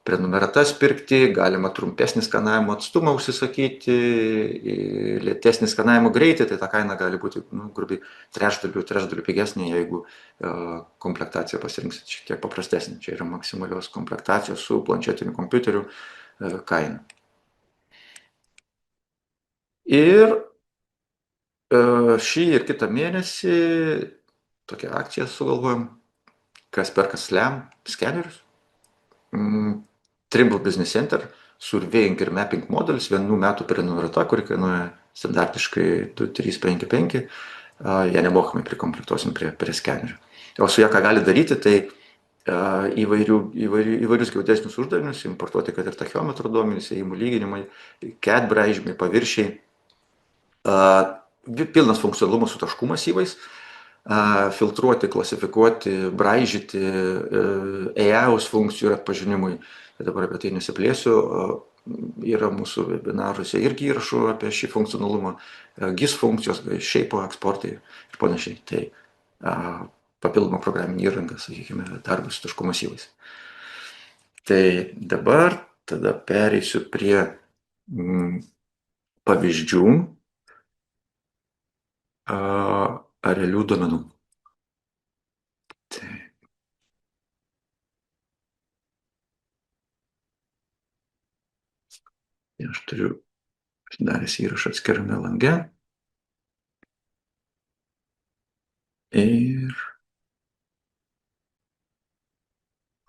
prenumeratas pirkti, galima trumpesnį skanavimo atstumą užsisakyti, lėtesnį skanavimo greitį, tai ta kaina gali būti grubiai trečdaliu pigesnė, jeigu komplektaciją pasirinksit šiek tiek paprastesnė. Čia yra maksimalios komplektacijos su planšetiniu kompiuteriu kaina. Ir šį ir kitą mėnesį tokią akciją sugalvojom, kas perka SLAM skenerius. Trimble Business Center, surveying ir mapping modelis, 1 metų prenumerata, kuri kainuoja standartiškai 2355, ją nemokamai prikomplektuosim prie skenerių. O su ją ką gali daryti, tai įvairius geodesinius uždavinius, importuoti, kad ir tachiometro duomenys, ėjimų lyginimai, CAD braižymai, paviršiai, pilnas funkcionalumas su taškų masyvais, filtruoti, klasifikuoti, braižyti, EAUS funkcijų ir atpažinimui. Tai dabar apie tai nesiplėsiu, yra mūsų webinaruose irgi įrašų apie šį funkcionalumą, GIS funkcijos, shape eksportai ir panašiai. Tai papildoma programinė įranga, sakykime, darbas su taškų masyvais. Tai dabar tada pereisiu prie pavyzdžių realių duomenų. Tai aš turiu daręs įrašą atskirame lange. Ir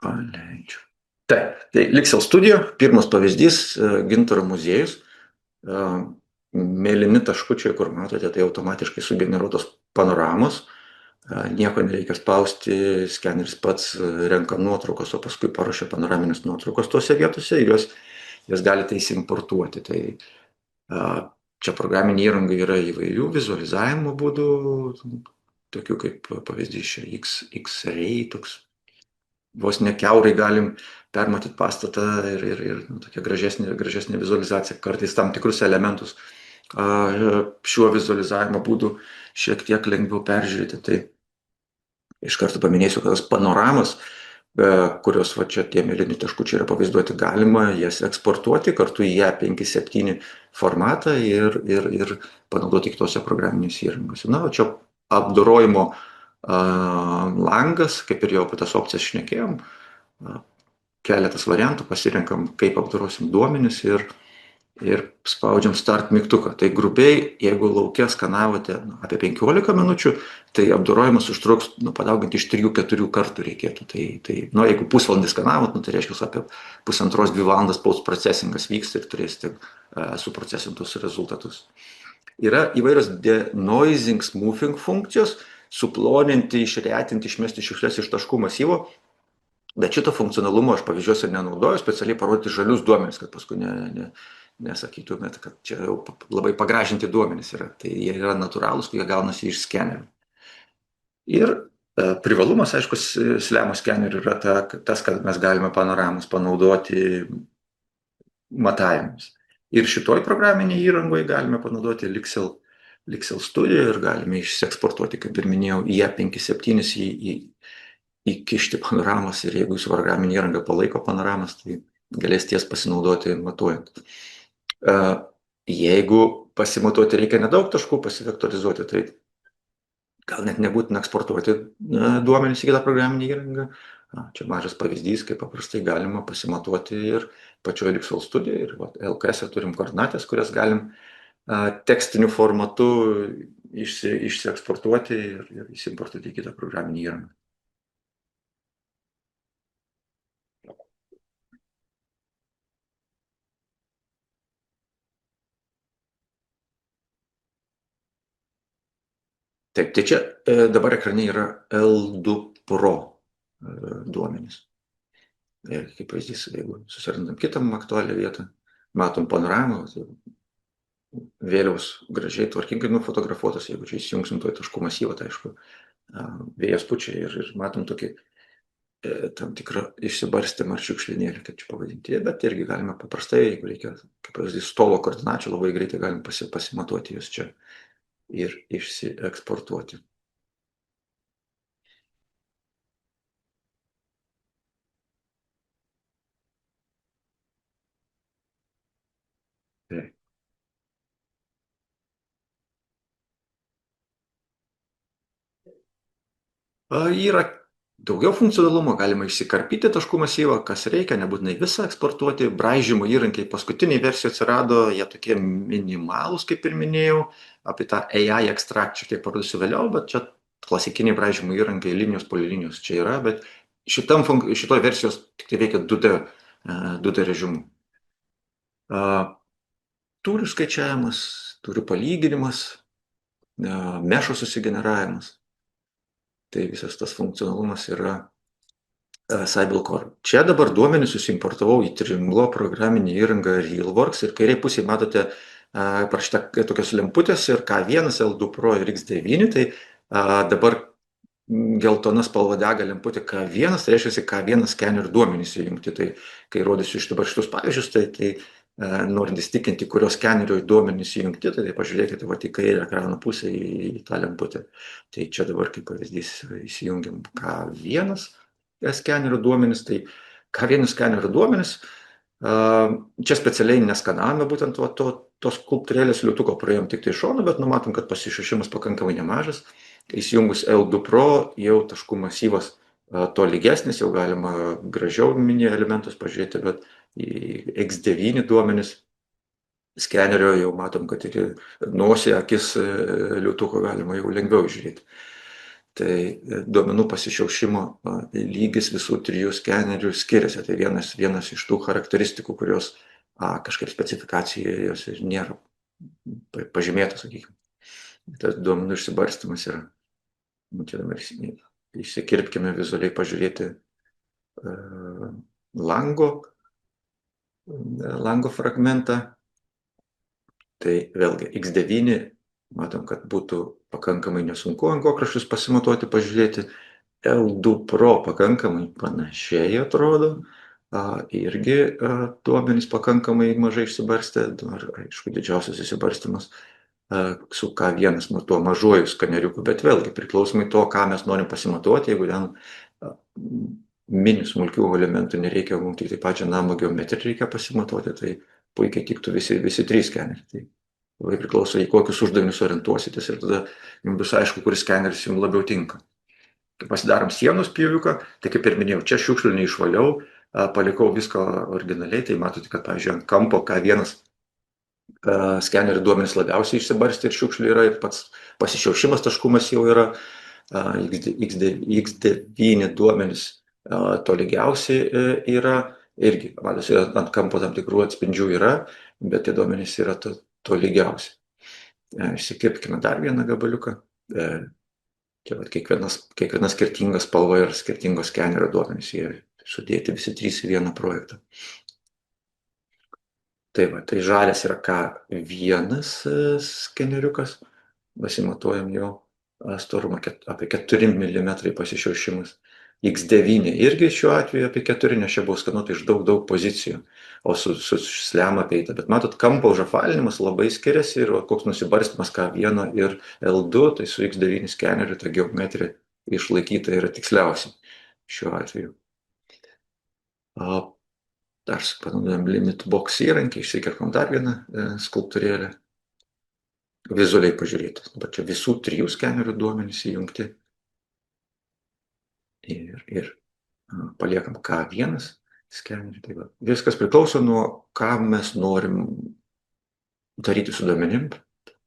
paleidžiu. Tai Lixel Studio, pirmas pavyzdys, Gintaro muziejus. Mėlyni taškučiai, kur matote, tai automatiškai sugeneruotos panoramos. Nieko nereikia spausti, skeneris pats renka nuotraukos, o paskui paruošia panoraminės nuotraukos tose vietose ir jas galite įsimportuoti. Tai čia programinė įranga yra įvairių vizualizavimo būdų, tokių kaip pavyzdys čia X-ray, toks vos ne kiaurai galim permatyti pastatą ir tokia gražesnė vizualizacija, kartais tam tikrus elementus šiuo vizualizavimo būdu šiek tiek lengviau peržiūrėti. Tai iš karto paminėsiu, kad tas panoramas, kurios va čia tie mėlyni taškučiai yra pavaizduoti, galima jas eksportuoti kartu į E57 formatą ir panaudoti kitose programinėse įrangose. Na, o čia apdorojimo langas, kaip ir jau apie tas opcijas šnekėjom, keletas variantų, pasirenkam, kaip apdorosim duomenis ir spaudžiam start mygtuką. Tai grubiai, jeigu lauke skanavote apie 15 minučių, tai apdorojimas užtruks, padauginti iš 3-4 kartų reikėtų. Tai jeigu pusvalandį skanavot, tai reiškia apie 1,5-2 valandas post-procesingas vyksta ir turėsite suprocesintus rezultatus. Yra įvairios denoising, smoothing funkcijos, suploninti, išretinti, išmesti šiukšles iš taškų masyvo, bet šito funkcionalumo aš pavyzdžiuose nenaudoju, specialiai parodyti žalius duomenis, kad paskui nesakytumėt, kad čia jau labai pagražinti duomenys yra. Tai jie yra natūralūs, kurie gaunasi iš skenerių. Ir privalumas, aišku, SLAM skenerių yra tas, kad mes galime panoramas panaudoti matavimus. Ir šitoj programinėje įrangoje galime panaudoti Lixel Studio ir galime išsieksportuoti, kaip ir minėjau, į E57 įkišti panoramas ir jeigu jūsų programinė įranga palaiko panoramas, tai galės ties pasinaudoti matuojant. Jeigu pasimatuoti reikia nedaug taškų, pasivektorizuoti, tai gal net nebūtina eksportuoti duomenis į kitą programinę įrangą. Čia mažas pavyzdys, kaip paprastai galima pasimatuoti ir pačioje Lixel Studio. Ir LKS turim koordinatės, kurias galim tekstiniu formatu išsieksportuoti ir įsimportuoti į kitą programinę įrangą. Taip, tai čia dabar ekrane yra L2 Pro duomenys. Ir kaip pavyzdys, jeigu susirandam kitą aktualią vietą, matom panoramą, vėliaus gražiai tvarkingai nufotografuotas, jeigu čia įsijungsim toj taškų masyvą, tai aišku, vėjas pučia ir matom tokį tam tikrą išsibarstymą ar šiukšlinėlį, kaip čia pavadinti, bet irgi galime paprastai, jeigu reikia, kaip pavyzdys, stolo koordinačių, labai greitai galim pasimatuoti jūs čia ir išsieksportuoti. Yra daugiau funkcionalumo, galima išsikarpyti taškų masyvą, kas reikia, nebūtinai visą eksportuoti. Braižymo įrankiai paskutiniai versijai atsirado, jie tokie minimalūs, kaip ir minėjau. Apie tą AI ekstrakt šiek tiek parodysiu vėliau, bet čia klasikiniai braižymo įrankiai, linijos, polilinijos čia yra, bet šitoj versijos tik tai veikia 2D režimu. Tūrių skaičiavimas, tūrių palyginimas, mešo susigeneravimas. Tai visas tas funkcionalumas yra Sybil Core. Čia dabar duomenys susimportavau į Trimble programinį įrangą RealWorks ir kairiai pusėje matote parašyta tokios lemputės ir K1, L2 Pro ir X9, tai dabar geltona spalva dega lemputė K1, tai reiškia K1 skenerių duomenys įjungti. Tai kai rodysiu iš dabar šitus pavyzdžius, tai norint įstikinti, kurios skenerių duomenys įjungti, tai pažiūrėkite į kairę ekrano pusę į tą lemputę. Tai čia dabar kaip pavyzdys įsijungiam K1 skenerių duomenys, tai K1 skenerių duomenys, čia specialiai neskanavome būtent tos skulptūrėlės liūtuko praėjom tik tai šonu, bet numatom, kad pasišašimas pakankamai nemažas. Įsijungus L2 Pro jau taškų masyvas to lygesnis, jau galima gražiau mini elementus pažiūrėti, bet į X9 duomenys skenerio jau matom, kad ir nosį, akis liūtuko galima jau lengviau žiūrėti. Tai duomenų pasišiaušimo lygis visų trijų skenerių skiriasi. Tai vienas iš tų charakteristikų, kurios kažkaip specifikacijoje jos ir nėra pažymėtos, sakykime. Tas duomenų išsibarstymas yra. Čia dabar išsikirpkime vizualiai pažiūrėti lango fragmentą. Tai vėlgi X9 matom, kad būtų pakankamai nesunku angokraščius pasimatuoti, pažiūrėti. L2 Pro pakankamai panašiai atrodo. Irgi duomenys pakankamai mažai išsibarstę. Aišku, didžiausias išsibarstymas su K1 tuo mažuoju skaneriuku, bet vėlgi priklausomai to, ką mes norim pasimatuoti, jeigu ten mini smulkių elementų nereikia, mums tik tai pačią namo geometriją reikia pasimatuoti, tai puikiai tiktų visi trys skeneriai. Tai labai priklauso, į kokius uždavinius orientuositės ir tada jums bus aišku, kuris skeneris jums labiau tinka. Kai pasidarom sienos pjūviuką, tai kaip ir minėjau, čia šiukšlių neišvaliau, palikau viską originaliai, tai matote, kad, pavyzdžiui, ant kampo K1 skenerių duomenys labiausiai išsibarstė ir šiukšlių yra, ir pats pasišiaušimas taškumas jau yra, X9 duomenys tolygiausiai yra, irgi, matosi, ant kampo tam tikrų atspindžių yra, bet tie duomenys yra tolygiausi. Išsikirpkime dar vieną gabaliuką. Čia kiekviena skirtinga spalva ir skirtingos skenerio duomenys, jie sudėti visi trys į vieną projektą. Tai žalias yra K1 skeneriukas, pasimatuojam jo storumą apie 4 mm pasišiaušimas. X9 irgi šiuo atveju apie 4, nes čia buvo skanuota iš daug pozicijų, o su slem apeita. Bet matot, kampo užapvalinimas labai skiriasi ir koks nusibarstymas K1 ir L2, tai su X9 skeneriu ta geometrija išlaikyta yra tiksliausiai šiuo atveju. Dar panaudojam Limit Box įrankį, išsikirpam dar vieną skulptūrėlę. Vizualiai pažiūrėti. Dabar čia visų trijų skenerių duomenys įjungti. Ir paliekam K1 skenerį. Tai viskas priklauso nuo, ką mes norim daryti su duomenim,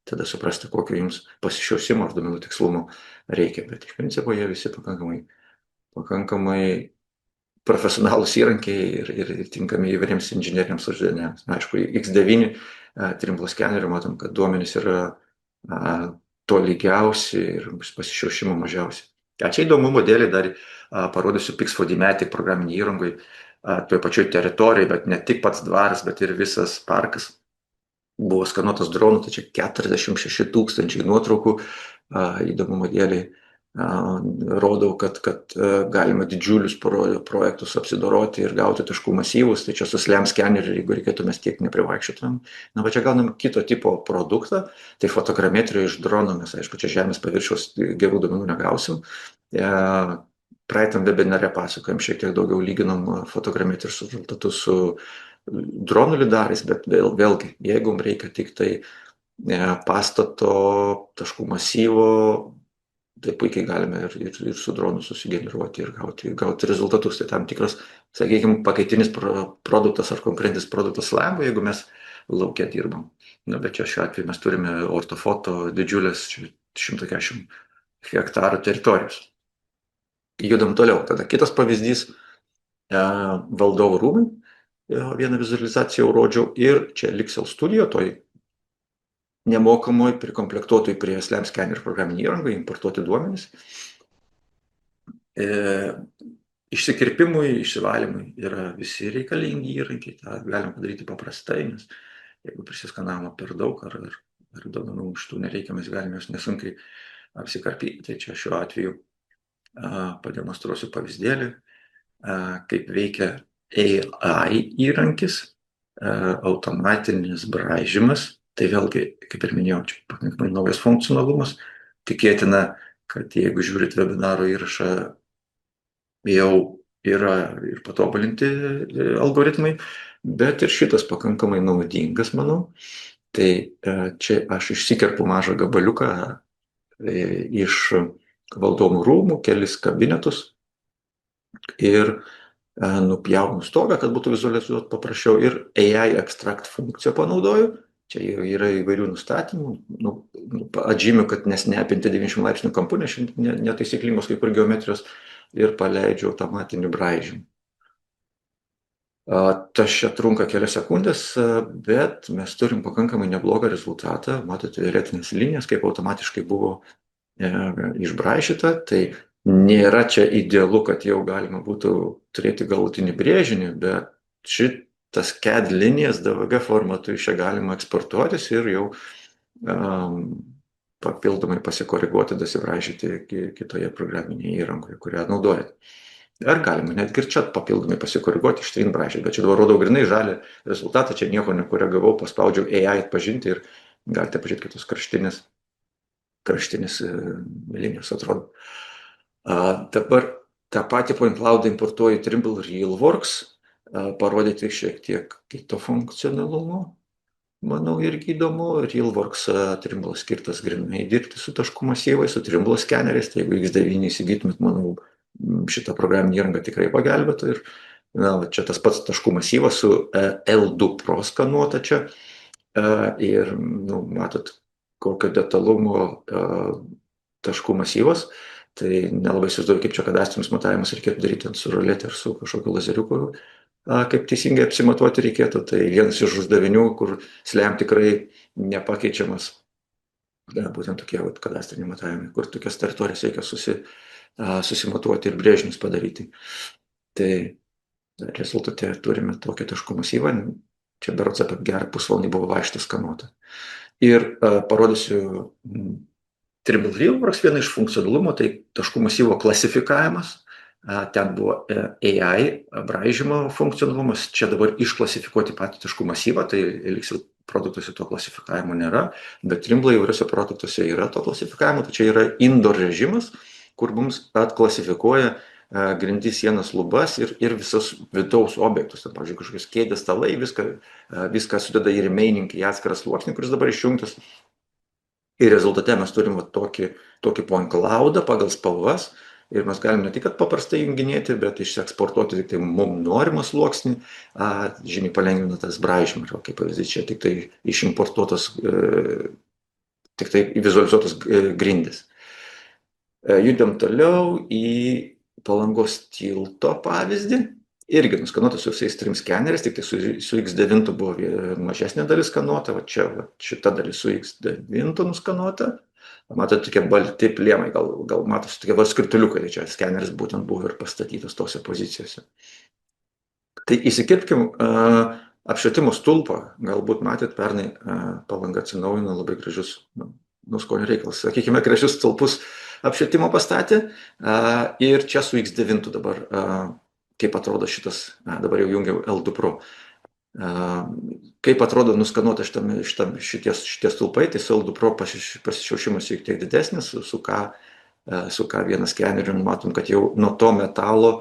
tada suprasti, kokio jums pasišiausimo ar duomenų tikslumo reikia. Bet iš principo jie visi pakankamai profesionalūs įrankiai ir tinkami įvairiems inžinieriams uždaviniams. Aišku, X9 Trimble skenerių matom, kad duomenys yra tolygiausi ir pasišiaušimo mažiausiai. Čia įdomumo dėlį dar parodysiu Pix4D programinį įrangui toj pačioj teritorijai, bet ne tik pats dvaras, bet ir visas parkas buvo skanuotas dronų, tai čia 46 000 nuotraukų. Įdomumo dėlį rodau, kad galima didžiulius projektus apsidoroti ir gauti taškų masyvus, tai čia su SLAM skeneriu, jeigu reikėtų, mes tiek neprivaikščiotumėm. Va čia gaunam kito tipo produktą, tai fotogrametriją iš drono, mes aišku, čia žemės paviršiaus gerų duomenų negausim. Praeitam webinare pasakojom, šiek tiek daugiau lyginom fotogrametrijos rezultatus su dronų lidarais, bet vėlgi, jeigu mums reikia tik tai pastato taškų masyvo, tai puikiai galime ir su dronu susigeneruoti ir gauti rezultatus. Tai tam tikras, sakykime, pakaitinis produktas ar konkurentinis produktas SLAM, jeigu mes lauke dirbam. Bet čia šiuo atveju mes turime ortofoto didžiulės 140 hektarų teritorijos. Judam toliau. Tada kitas pavyzdys valdovų rūmai. Vieną vizualizaciją jau rodžiau ir čia Lixel Studio, toj nemokamoj prikomplektuotoj prie SLAM scanner programinį įrangą, importuoti duomenys. Išsikirpimui, išsivalymui yra visi reikalingi įrankiai, tą galim padaryti paprastai, nes jeigu prisiskanavimo per daug ar duomenų iš tų nereikia, mes galime jos nesunkiai apsikarpyti. Tai čia šiuo atveju pademonstruosiu pavyzdėlį, kaip veikia AI įrankis, automatinis braižymas. Tai vėlgi, kaip ir minėjau, čia pakankamai naujas funkcionalumas. Tikėtina, kad jeigu žiūrit webinaro įrašą, jau yra ir patobulinti algoritmai, bet ir šitas pakankamai naudingas, manau. Tai čia aš išsikerpu mažą gabaliuką iš valdovų rūmų, kelis kabinetus ir nupjaunu stogą, kad būtų vizualizuoti paprasčiau, ir AI extract funkciją panaudoju. Čia yra įvairių nustatymų, atžymiu, kad nesnepinti 90 laipsnių kampu, nes netaisyklingos kai kur geometrijos, ir paleidžiu automatiniu braižymu. Tas čia trunka kelias sekundės, bet mes turim pakankamai neblogą rezultatą. Matote violetinės linijas, kaip automatiškai buvo išbraižyta. Tai nėra čia idealu, kad jau galima būtų turėti galutinį brėžinį, bet šitas CAD linijas DVG formatu iš čia galima eksportuotis ir jau papildomai pasikoreguoti, dasibraižyti kitoje programinėje įrangoje, kurią naudojate. Ar galima netgi ir čia papildomai pasikoreguoti, ištrint braižyti, bet čia dabar rodau grinai žalią rezultatą, čia nieko nekoregavau, paspaudžiau AI atpažinti ir galite pažiūrėti, kitos kraštinės linijos atrodo. Dabar tą patį point cloudą importuoju Trimble RealWorks, parodyti šiek tiek kito funkcionalumo. Manau, irgi įdomu. RealWorks Trimble skirtas grinai dirbti su taškų masyvais, su Trimble skeneriais. Tai jeigu X9 įsigytumėt, manau, šitą programinį įrangą tikrai pagelbėtų. Ir čia tas pats taškų masyvas su L2 Pro skanuota čia. Ir matot, kokio detalumo taškų masyvas. Tai nelabai įsivaizduoju, kaip čia kadastrinius matavimus reikėtų daryti su ruletė ar su kažkokiu lazeriuku, kaip teisingai apsimatuoti reikėtų. Tai vienas iš uždavinių, kur SLAM tikrai nepakeičiamas, būtent tokie kadastriniai matavimai, kur tokias teritorijas reikia susimatuoti ir brėžinius padaryti. Tai rezultate turime tokį taškų masyvą. Čia berods apie gerą pusvalandį buvo vaikštas skanuota. Ir parodysiu Trimble RealWorks, viena iš funkcionalumo, tai taškų masyvo klasifikavimas. Ten buvo AI braižymo funkcionalumas. Čia dabar išklasifikuoti patį taškų masyvą, tai Elixir produktuose to klasifikavimo nėra, bet Trimble įvairiuose produktuose yra to klasifikavimo. Tai čia yra indoor režimas, kur mums atklasifikuoja grindis, sienas, lubas ir visus vidaus objektus. Pavyzdžiui, kažkokios kėdės, stalai, viską sudeda į remaining, į atskirą sluoksnį, kuris dabar išjungtas. Ir rezultate mes turim tokį point cloudą pagal spalvas. Ir mes galim ne tik paprastai junginėti, bet išsieksportuoti tik tai mums norimą sluoksnį, žymiai palengvina tas braižymas. Kaip pavyzdys, čia tik tai išimportuotos, tik tai vizualizuotos grindys. Judam toliau į Palangos tilto pavyzdį. Irgi nuskanuota su visais trim skeneriais, tik tai su X9 buvo mažesnė dalis skanuota, va čia šita dalis su X9 nuskanuota. Matote, tokie balti plėmai, gal matosi tokie skrituliukai, tai čia skeneris būtent buvo ir pastatytas tose pozicijose. Tai įsikirpkim apšvietimo stulpą. Galbūt matėt, pernai Palanga atsinaujino labai gražius, skonio reikalas, sakykime, gražius stulpus apšvietimo pastatė. Ir čia su X9 dabar, kaip atrodo šitas, dabar jau jungiau L2 Pro. Kaip atrodo nuskanuota šitie stulpai, tai su L2 Pro pasišiaušimas šiek tiek didesnis, su K1 skeneriu matom, kad jau nuo to metalo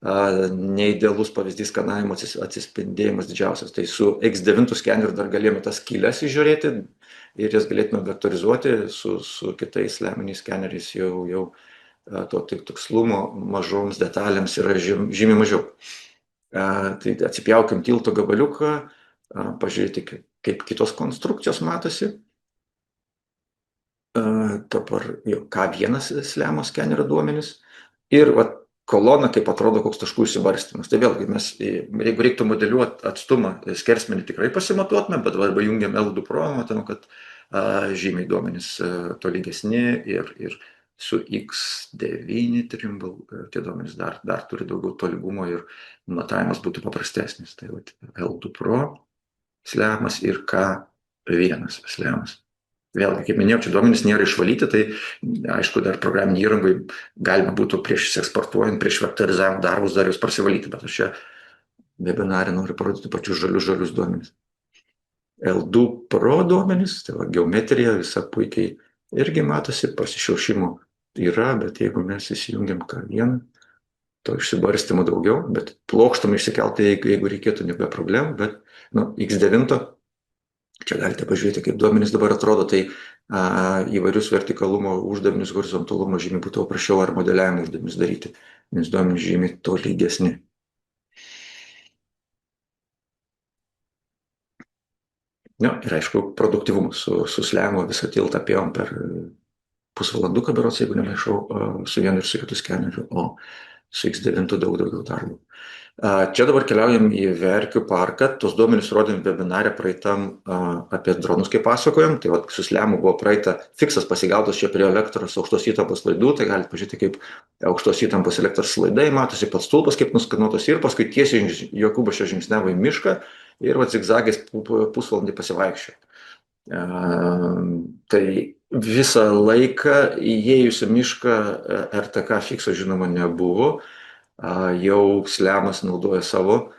neidealus pavyzdys skanavimo atsispindėjimas didžiausias. Tai su X9 skeneriu dar galėjome tas skylės įžiūrėti ir jas galėtume vektorizuoti, su kitais leminiais skeneriais jau to tikslumo mažoms detalėms yra žymiai mažiau. Tai atsipjaukim tilto gabaliuką, pažiūrėti, kaip kitos konstrukcijos matosi. dabar jo K1 slemo skenerio duomenys ir vat, kolona, kaip atrodo koks taškų išsibarstymas. Tai vėlgi mes, jeigu reiktų modeliuoti atstumą, skersmenį tikrai pasimatuotume, bet arba jungiam L2 Pro, matome, kad žymiai duomenys tolygesni ir su X9 Trimble tie duomenys dar turi daugiau tolygumo ir matavimas būtų paprastesnis. Tai vat, L2 Pro slemas ir K1 slemas. Vėlgi, kaip minėjau, čia duomenys nėra išvalyti, tai aišku, dar programinį įrangoj galima būtų prieš eksportuojant, prieš vektorizavimo darbus dar jūs prasivalyti, bet aš čia webinare noriu parodyti pačius žalius duomenys. L2 Pro duomenys, tai va, geometrija visa puikiai irgi matosi, pasišiaušimo yra, bet jeigu mes įsijungiam K1, to išsibarstymo daugiau, bet plokštumą išsikelti, jeigu reikėtų, nebe problemų, bet X9, čia galite pažiūrėti, kaip duomenys dabar atrodo, tai įvairius vertikalumo uždavinius, horizontalumo žymiai būtų paprasčiau ar modeliavimo uždavinius daryti, nes duomenys žymiai tolygesni. Ir aišku, produktyvumas su slemo visą tiltą apėjom per pusvalanduką berods, jeigu nemaišau, su vienu ir su kitu skeneriu, o su X9 daug daugiau darbų. Čia dabar keliaujam į Verkių parką, tos duomenys rodėm webinare praeitam apie dronus, kaip pasakojom, tai vat, su slemu buvo praeita fiksas pasigautas čia prie elektros aukštos įtampos laidų, tai galite pažiūrėti, kaip aukštos įtampos elektros laidai, matosi pats stulpas, kaip nuskanuotos ir paskui tiesiai Jokūbas čia žingsniavo į mišką ir vat zigzagais pusvalandį pasivaikščiojo. Tai visą laiką įėjus į mišką RTK fikso žinoma nebuvo, jau slemas naudoja savo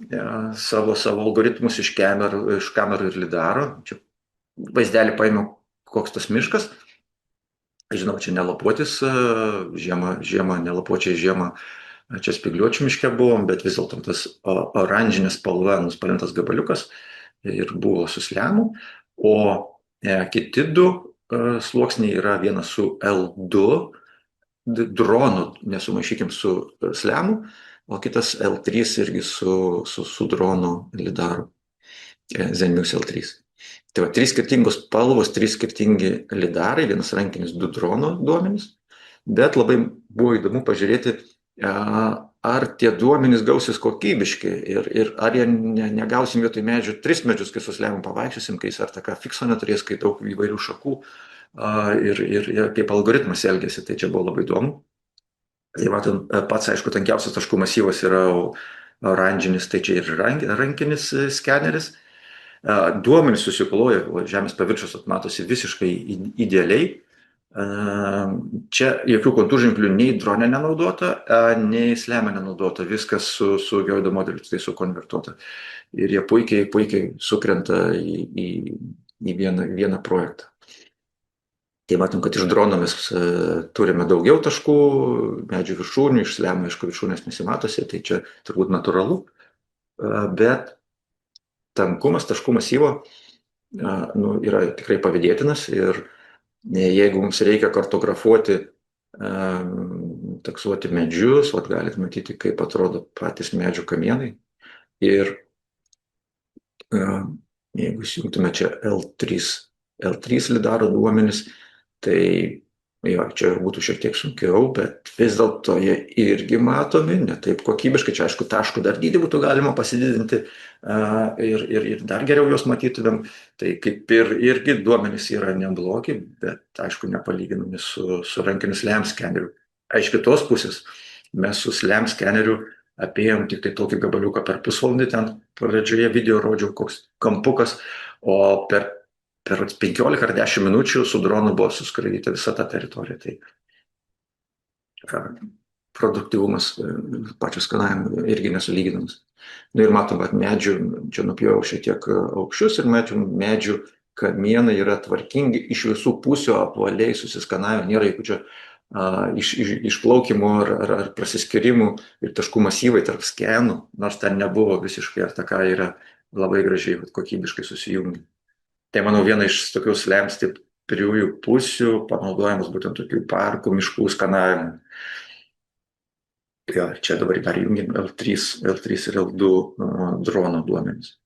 algoritmus iš kamerų ir lidaro. Čia vaizdelį paėmiau, koks tas miškas. Žinau, čia nelapuotis, žiemą nelapuočiai, žiemą čia spygliuočių miške buvom, bet vis dėlto tas oranžinė spalva nuspalvintas gabaliukas ir buvo su slemu, o kiti du sluoksniai yra vienas su L2 dronų, nesumaišykim su slemu, o kitas L3 irgi su dronų lidaru, Zenmuse L3. Tai va, 3 skirtingos spalvos, 3 skirtingi lidarai, vienas rankinis, 2 dronų duomenys, bet labai buvo įdomu pažiūrėti, ar tie duomenys gausis kokybiški ir ar jie negausim vietoj medžių 3 medžius, kai su slemu pavaikščiosim, kai jis RTK fikso neturės, kai daug įvairių šakų, ir kaip algoritmas elgėsi, tai čia buvo labai įdomu. Tai matom, pats, aišku, tankiausias taškų masyvas yra oranžinis, tai čia ir rankinis skeneris. Duomenys susikloja, žemės paviršius matosi visiškai idealiai. Čia jokių kontūrženklių nei drone nenaudota, nei sleme nenaudota, viskas su geoido modeliu, tai sukonvertuota. Ir jie puikiai sukrenta į vieną projektą. Tai matom, kad iš drono mes turime daugiau taškų, medžių viršūnių, iš slemo, aišku, viršūnės nesimatosi, tai čia turbūt natūralu, bet tankumas taškų masyvo yra tikrai pavydėtinas ir jeigu mums reikia kartografuoti, taksuoti medžius, galite matyti, kaip atrodo patys medžių kamienai ir jeigu įsijungtume čia L3 lidaro duomenis, tai jo, čia būtų šiek tiek sunkiau, bet vis dėlto jie irgi matomi, ne taip kokybiškai, čia aišku taškų dar dydį būtų galima pasididinti ir dar geriau juos matytumėm, tai kaip ir irgi duomenys yra neblogi, bet aišku nepalyginami su rankiniu SLAM skeneriu. Iš kitos pusės mes su SLAM skeneriu apėjom tik tai tokį gabaliuką per pusvalandį, ten pradžioje video rodžiau koks kampukas, o per 15 ar 10 minučių su dronu buvo suskraidyta visa ta teritorija. Tai produktyvumas pačio skanavimo irgi nesulyginamas. Ir matom, kad medžių, čia nupjovau šiek tiek aukščius ir medžių kamienai yra tvarkingi, iš visų pusių apvaliai susiskanavę, nėra jokių čia išplaukimų ar prasiskirimų ir taškų masyvai tarp skenų, nors ten nebuvo visiškai, ar taka yra labai gražiai, kokybiškai susijungi. Tai, manau, viena iš tokių SLAM stipriųjų pusių panaudojamas būtent tokių parkų, miškų skanavimų. Ja, čia dabar dar jungiam L3 ir L2 drono duomenys.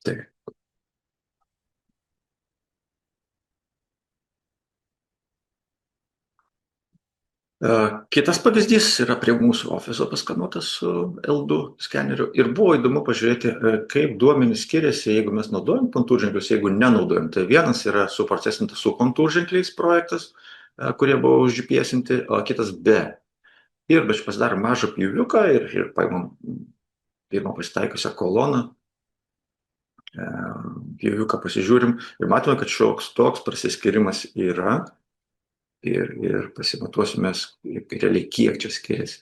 Tai kitas pavyzdys yra prie mūsų ofiso paskanuotas su L2 skeneriu ir buvo įdomu pažiūrėti, kaip duomenys skiriasi, jeigu mes naudojam kontūrženklius, jeigu nenaudojam. Tai vienas yra suprocesintas su kontūrženkliais projektas, kurie buvo užžipiesinti, o kitas be. Ir bet pasidarom mažą pjūviuką ir paimam pirmą pasitaikiusią koloną, pjūviuką pasižiūrim ir matome, kad šioks toks prasiskirimas yra. Ir pasimatuosime realiai kiek čia skiriasi.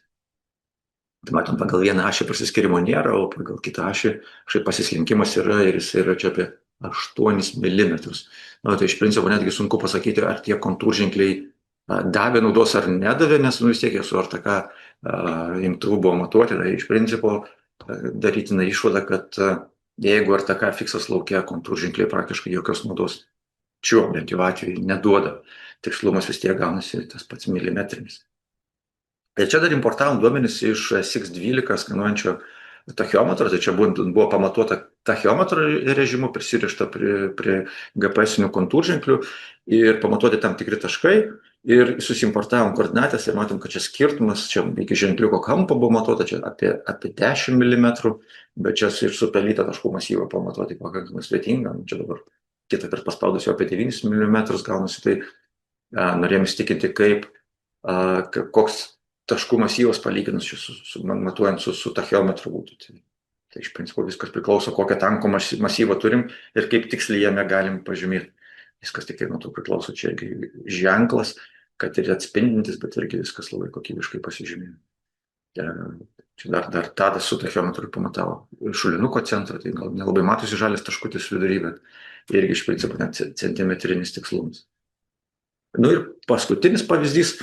Tai matom, pagal vieną ašį prasiskirimo nėra, o pagal kitą ašį pasislinkimas yra ir jis yra čia apie 8 mm. Tai iš principo netgi sunku pasakyti, ar tie kontūrženkliai davė naudos ar nedavė, nes vis tiek jie su RTK imtuvu buvo matuoti. Tai iš principo darytina išvada, kad jeigu RTK fiksas laukia, kontūrženkliai praktiškai jokios naudos šiuo bent jau atveju neduoda. Tikslumas vis tiek gaunasi tas pats milimetrinis. Ir čia dar importavom duomenis iš SIX12 skanuojančio tachiometro, tai čia buvo pamatuota tachiometro režimu, prisirišta prie GPS-inių kontūrženklių ir pamatuoti tam tikri taškai ir susimportavom koordinatės ir matom, kad čia skirtumas, čia iki ženkliuko kampo buvo matuota, čia apie 10 mm, bet čia ir su pelyta taškų masyvą pamatuoti pakankamai sudėtinga, čia dabar kitą kartą paspaudus jau apie 9 mm gaunasi, tai norėjom įsitikinti, koks taškų masyvas palyginus matuojant su tachiometru būtų. Tai iš principo viskas priklauso, kokią tanko masyvą turim ir kaip tiksliai jame galim pažymėti. Viskas tik nuo to priklauso, čia irgi ženklas, kad ir atspindintis, bet irgi viskas labai kokybiškai pasižymėjo. Čia dar Tadas su tachiometru pamatavo šulinuko centrą, tai gal nelabai matosi žalias taškutis vidury, bet irgi iš principo net centimetrinis tikslumas. Ir paskutinis pavyzdys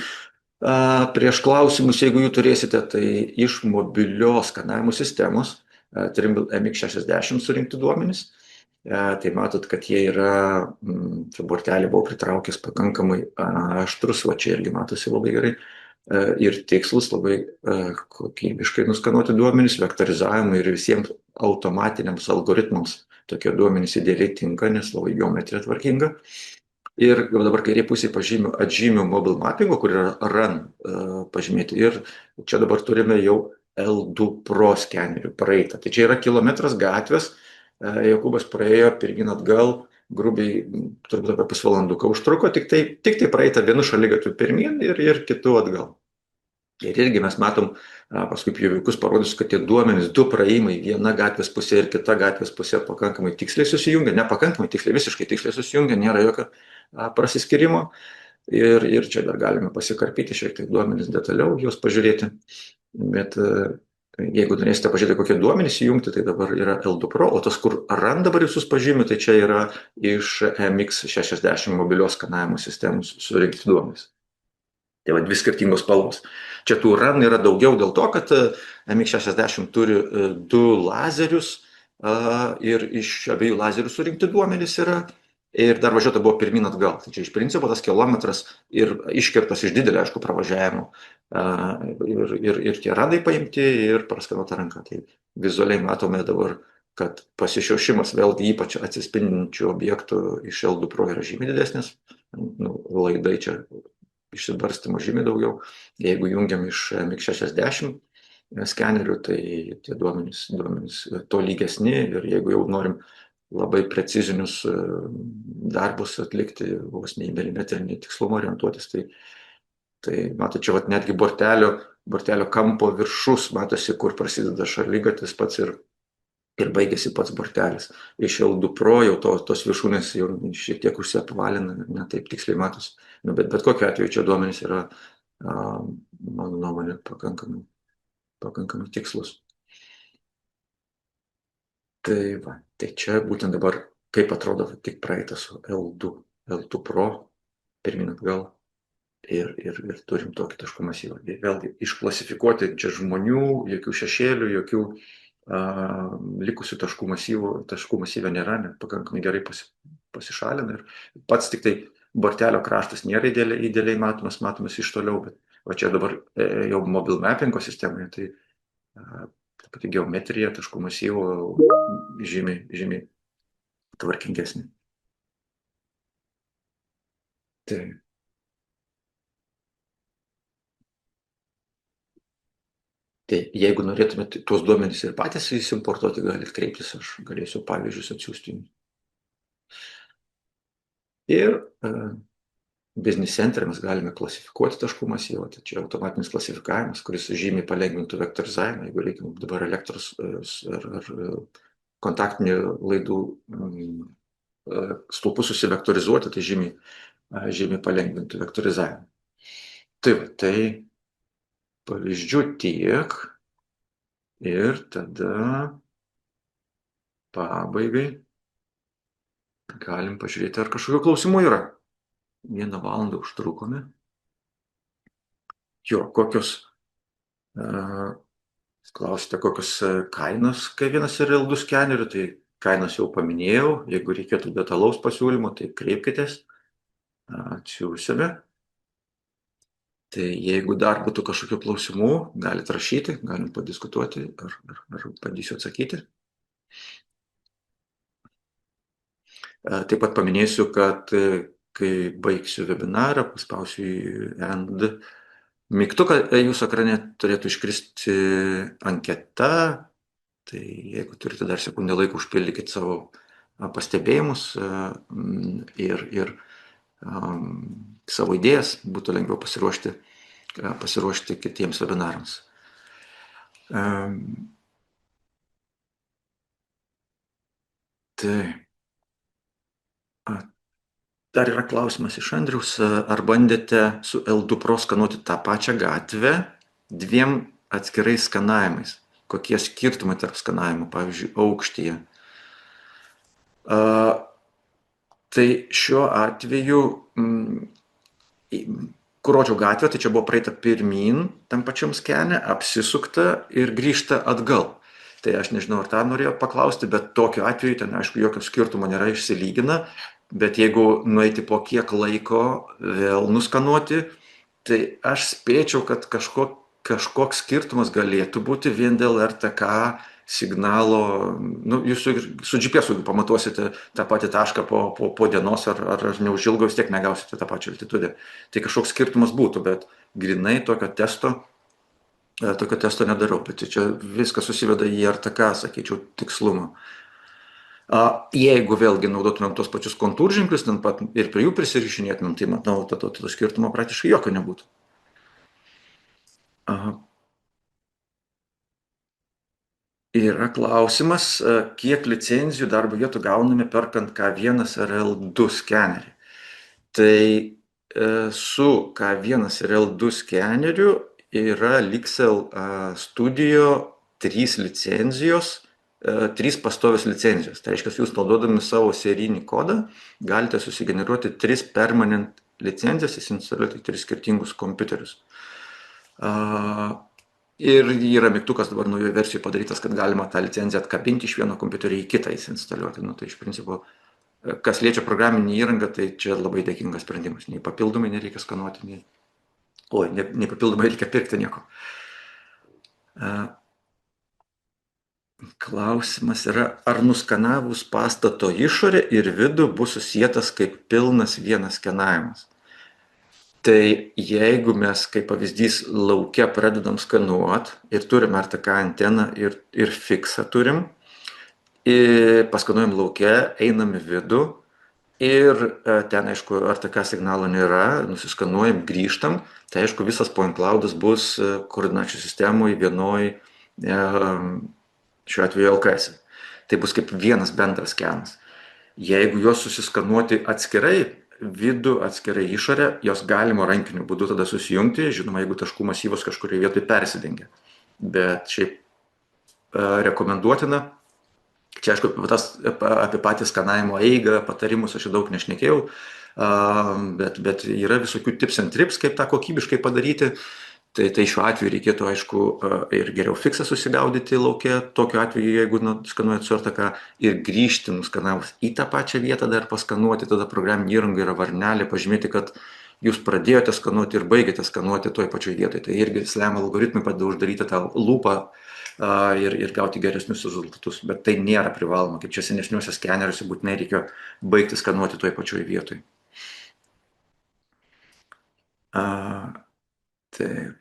prieš klausimus, jeigu jų turėsite, tai iš mobilios skanavimo sistemos Trimble MX60 surinkti duomenys. Tai matot, kad jie yra, bortelį buvo pritraukęs pakankamai aštrus, va čia irgi matosi labai gerai. Ir tikslus labai kokybiškai nuskanuoti duomenys, vektorizavimui ir visiems automatiniams algoritmams tokie duomenys idealiai tinka, nes labai geometrija tvarkinga. Ir dabar kairėje pusėje atžymiu mobile mappingo, kur yra run pažymėti. Ir čia dabar turime jau L2 Pro skenerių praeitą. Tai čia yra kilometras gatvės, Jokūbas praėjo pirgin atgal, grubiai turbūt apie pusvalanduką užtruko, tik tai praeitą vienu šaligatviu pirmin ir kitu atgal. Ir irgi mes matom, paskui pjūviukus parodys, kad tie duomenys, du praėjimai, viena gatvės pusė ir kita gatvės pusė pakankamai tiksliai susijungia, nepakankamai tiksliai, visiškai tiksliai susijungia, nėra jokio prasiskirimo. Ir čia dar galime pasikarpyti šiek tiek duomenys detaliau, juos pažiūrėti. Bet jeigu norėsite pažiūrėti, kokie duomenys įjungti, tai dabar yra L2 Pro, o tas, kur RAN dabar visus pažymiu, tai čia yra iš MX60 mobilios skanavimo sistemos surinkti duomenys. Tai va, dvi skirtingos spalvos. Čia tų RAN yra daugiau dėl to, kad MX60 turi du lazerius ir iš abiejų lazerių surinkti duomenys yra. Ir dar važiuota buvo pirmin atgal. Tai čia iš principo tas kilometras ir iškirtas iš didelio, aišku, pravažiavimo. Ir tie radai paimti ir praskanuota ranka. Tai vizualiai matome dabar, kad pasišiošimas vėlgi ypač atsispindinčių objektų iš L2 Pro yra žymiai didesnis. Laidai čia išsibarstymo žymiai daugiau. Jeigu jungiam iš MX60 skenerių, tai tie duomenys to lygesni. Ir jeigu jau norim labai precizinius darbus atlikti, vos ne į milimetrinį tikslumą orientuotis, tai matot, čia vat, netgi bortelio kampo viršus matosi, kur prasideda šaligatvis pats ir baigėsi pats bortelis. Iš L2 Pro jau tos viršūnės jau šiek tiek užsiapvalina, ne taip tiksliai matosi. Bet kokiu atveju čia duomenys yra, mano nuomonė, pakankamai tikslus. Tai čia būtent dabar, kaip atrodo tik praeitą su L2 Pro, pirmin atgal ir turim tokį taškų masyvą. Vėlgi, išklasifikuoti čia žmonių, jokių šešėlių, jokių likusių taškų masyvę nėra, net pakankamai gerai pasišalina. Ir pats tik tai bortelio kraštas nėra idealiai matomas iš toliau, bet o čia dabar jau mobile mappingo sistemoje, tai pati geometrija taškų masyvų žymiai tvarkingesnį. Tai. Tai jeigu norėtumėte tuos duomenys ir patys įsimportuoti, galite kreiptis, aš galėsiu pavyzdžius atsiųsti. Ir Business Center mes galime klasifikuoti taškų masyvą, tai čia automatinis klasifikavimas, kuris žymiai palengvintų vektorizavimą, jeigu reikia dabar elektros ar kontaktinių laidų stulpus susivektorizuoti, tai žymiai palengvintų vektorizavimą. Tai pavyzdžių tiek ir tada pabaigai galim pažiūrėti, ar kažkokių klausimų yra. 1 valandą užtrukome. Jo, klausite, kokios kainos K1 ir L2 skenerių, tai kainas jau paminėjau, jeigu reikėtų detalaus pasiūlymo, tai kreipkitės, atsiųsime. Tai jeigu dar būtų kažkokių klausimų, galite rašyti, galim padiskutuoti ar bandysiu atsakyti. Taip pat paminėsiu, kad kai baigsiu webinarą, paspausiu End mygtuką, jūsų ekrane turėtų iškristi anketa. Tai jeigu turite dar sekundę laiko, užpildykite savo pastebėjimus ir savo idėjas, būtų lengviau pasiruošti kitiems webinarams. Tai dar yra klausimas iš Andriaus, ar bandėte su L2 Pro skanuoti tą pačią gatvę 2 atskirais skanavimais? Kokie skirtumai tarp skanavimų, pavyzdžiui, aukštyje? Tai šiuo atveju, kur rodžiau gatvę, tai čia buvo praeita pirmyn tam pačiam skene, apsisukta ir grįžta atgal. Tai aš nežinau, ar tą norėjau paklausti, bet tokiu atveju ten, aišku, jokio skirtumo nėra, išsilygina, bet jeigu nueiti po kiek laiko vėl nuskanuoti, tai aš spėčiau, kad kažkoks skirtumas galėtų būti vien dėl RTK signalo. Jūs su GPS pamatuosite tą patį tašką po dienos ar neužilgo, vis tiek negausite tą pačią altitudę. Tai kažkoks skirtumas būtų, bet grinai tokio testo nedarau, bet čia viskas susiveda į RTK, sakyčiau, tikslumą. Jeigu vėlgi naudotumėm tos pačius kontūrženklius ten pat ir prie jų prisirišinėtumėm, tai matau, tada skirtumo praktiškai jokio nebūtų. Yra klausimas, kiek licenzijų darbo vietų gauname perkant K1 ir L2 skenerį. Tai su K1 ir L2 skeneriu yra Lixel Studio 3 licenzijos, 3 pastovios licenzijos. Tai reiškia, jūs naudodami savo serijinį kodą galite susigeneruoti 3 permanent licenzijas, įsinstaliuoti 3 skirtingus kompiuterius. Ir yra mygtukas dabar naujoje versijoje padarytas, kad galima tą licenciją atkabinti iš vieno kompiuterio į kitą įsinstaliuoti. Tai iš principo, kas liečia programinį įrangą, tai čia labai dėkingas sprendimas. Nei papildomai nereikia skanuoti, nei papildomai reikia pirkti nieko. Klausimas yra, ar nuskanavus pastato išorę ir vidų bus susietas kaip pilnas vienas skenavimas. Tai jeigu mes, kaip pavyzdys, lauke pradedam skanuoti ir turim RTK anteną ir fiksą turim, paskanuojam lauke, einam į vidų ir ten, aišku, RTK signalo nėra, nusiskanuojam, grįžtam, tai aišku, visas point cloudas bus koordinačių sistemoje vienoj, šiuo atveju LKS. Tai bus kaip vienas bendras skenas. Jeigu juos susiskanuoti atskirai, vidų atskirai išorę, jos galima rankiniu būdu tada susijungti, žinoma, jeigu taškų masyvas kažkurioje vietoje persidengia. Bet šiaip rekomenduotina, čia aišku, apie patį skanavimo eigą, patarimus aš daug nešnekėjau, bet yra visokių tips and trips, kaip tą kokybiškai padaryti. Tai šiuo atveju reikėtų, aišku, ir geriau fiksą susigaudyti lauke, tokiu atveju, jeigu skanuojat su RTK, ir grįžti nuskanavus į tą pačią vietą dar paskanuoti, tada programinė įranga yra varnelė, pažymėti, kad jūs pradėjote skanuoti ir baigėte skanuoti toj pačioj vietoje. Tai irgi SLAM algoritmai padeda uždaryti tą lūpą ir gauti geresnius rezultatus, bet tai nėra privaloma, kaip čia senesniuose skeneriuose būtinai reikia baigti skanuoti toj pačioj vietoj. Taip.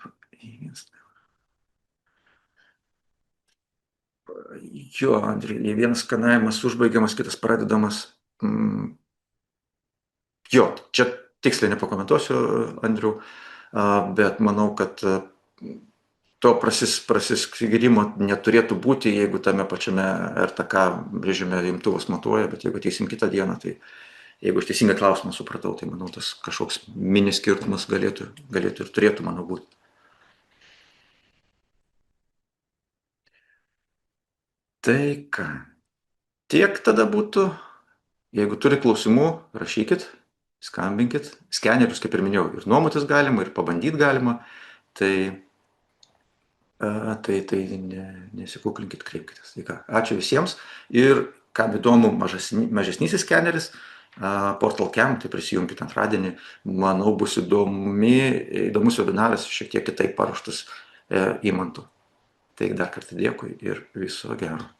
Jo, Andriui, vienas skanavimas užbaigiamas, kitas pradedamas. Jo, čia tiksliai nepakomentuosiu, Andriau, bet manau, kad to prasiskyrimo neturėtų būti, jeigu tame pačiame RTK režime imtuvas matuoja, bet jeigu ateisim kitą dieną, tai jeigu aš teisingai klausimą supratau, tai manau, tas kažkoks mini skirtumas galėtų ir turėtų, manau, būti. Tai ką, tiek tada būtų. Jeigu turi klausimų, rašykit, skambinkit. Skenerius, kaip ir minėjau, ir nuomotis galima, ir pabandyti galima. Tai nesikuklinkit, kreipkitės. Tai ką, ačiū visiems. Ir kam įdomu, mažesnysis skeneris, PortalCam, tai prisijunkit antradienį. Manau, bus įdomus webinaras, šiek tiek kitaip paruoštas Imantu. Tai dar kartą dėkui ir viso gero.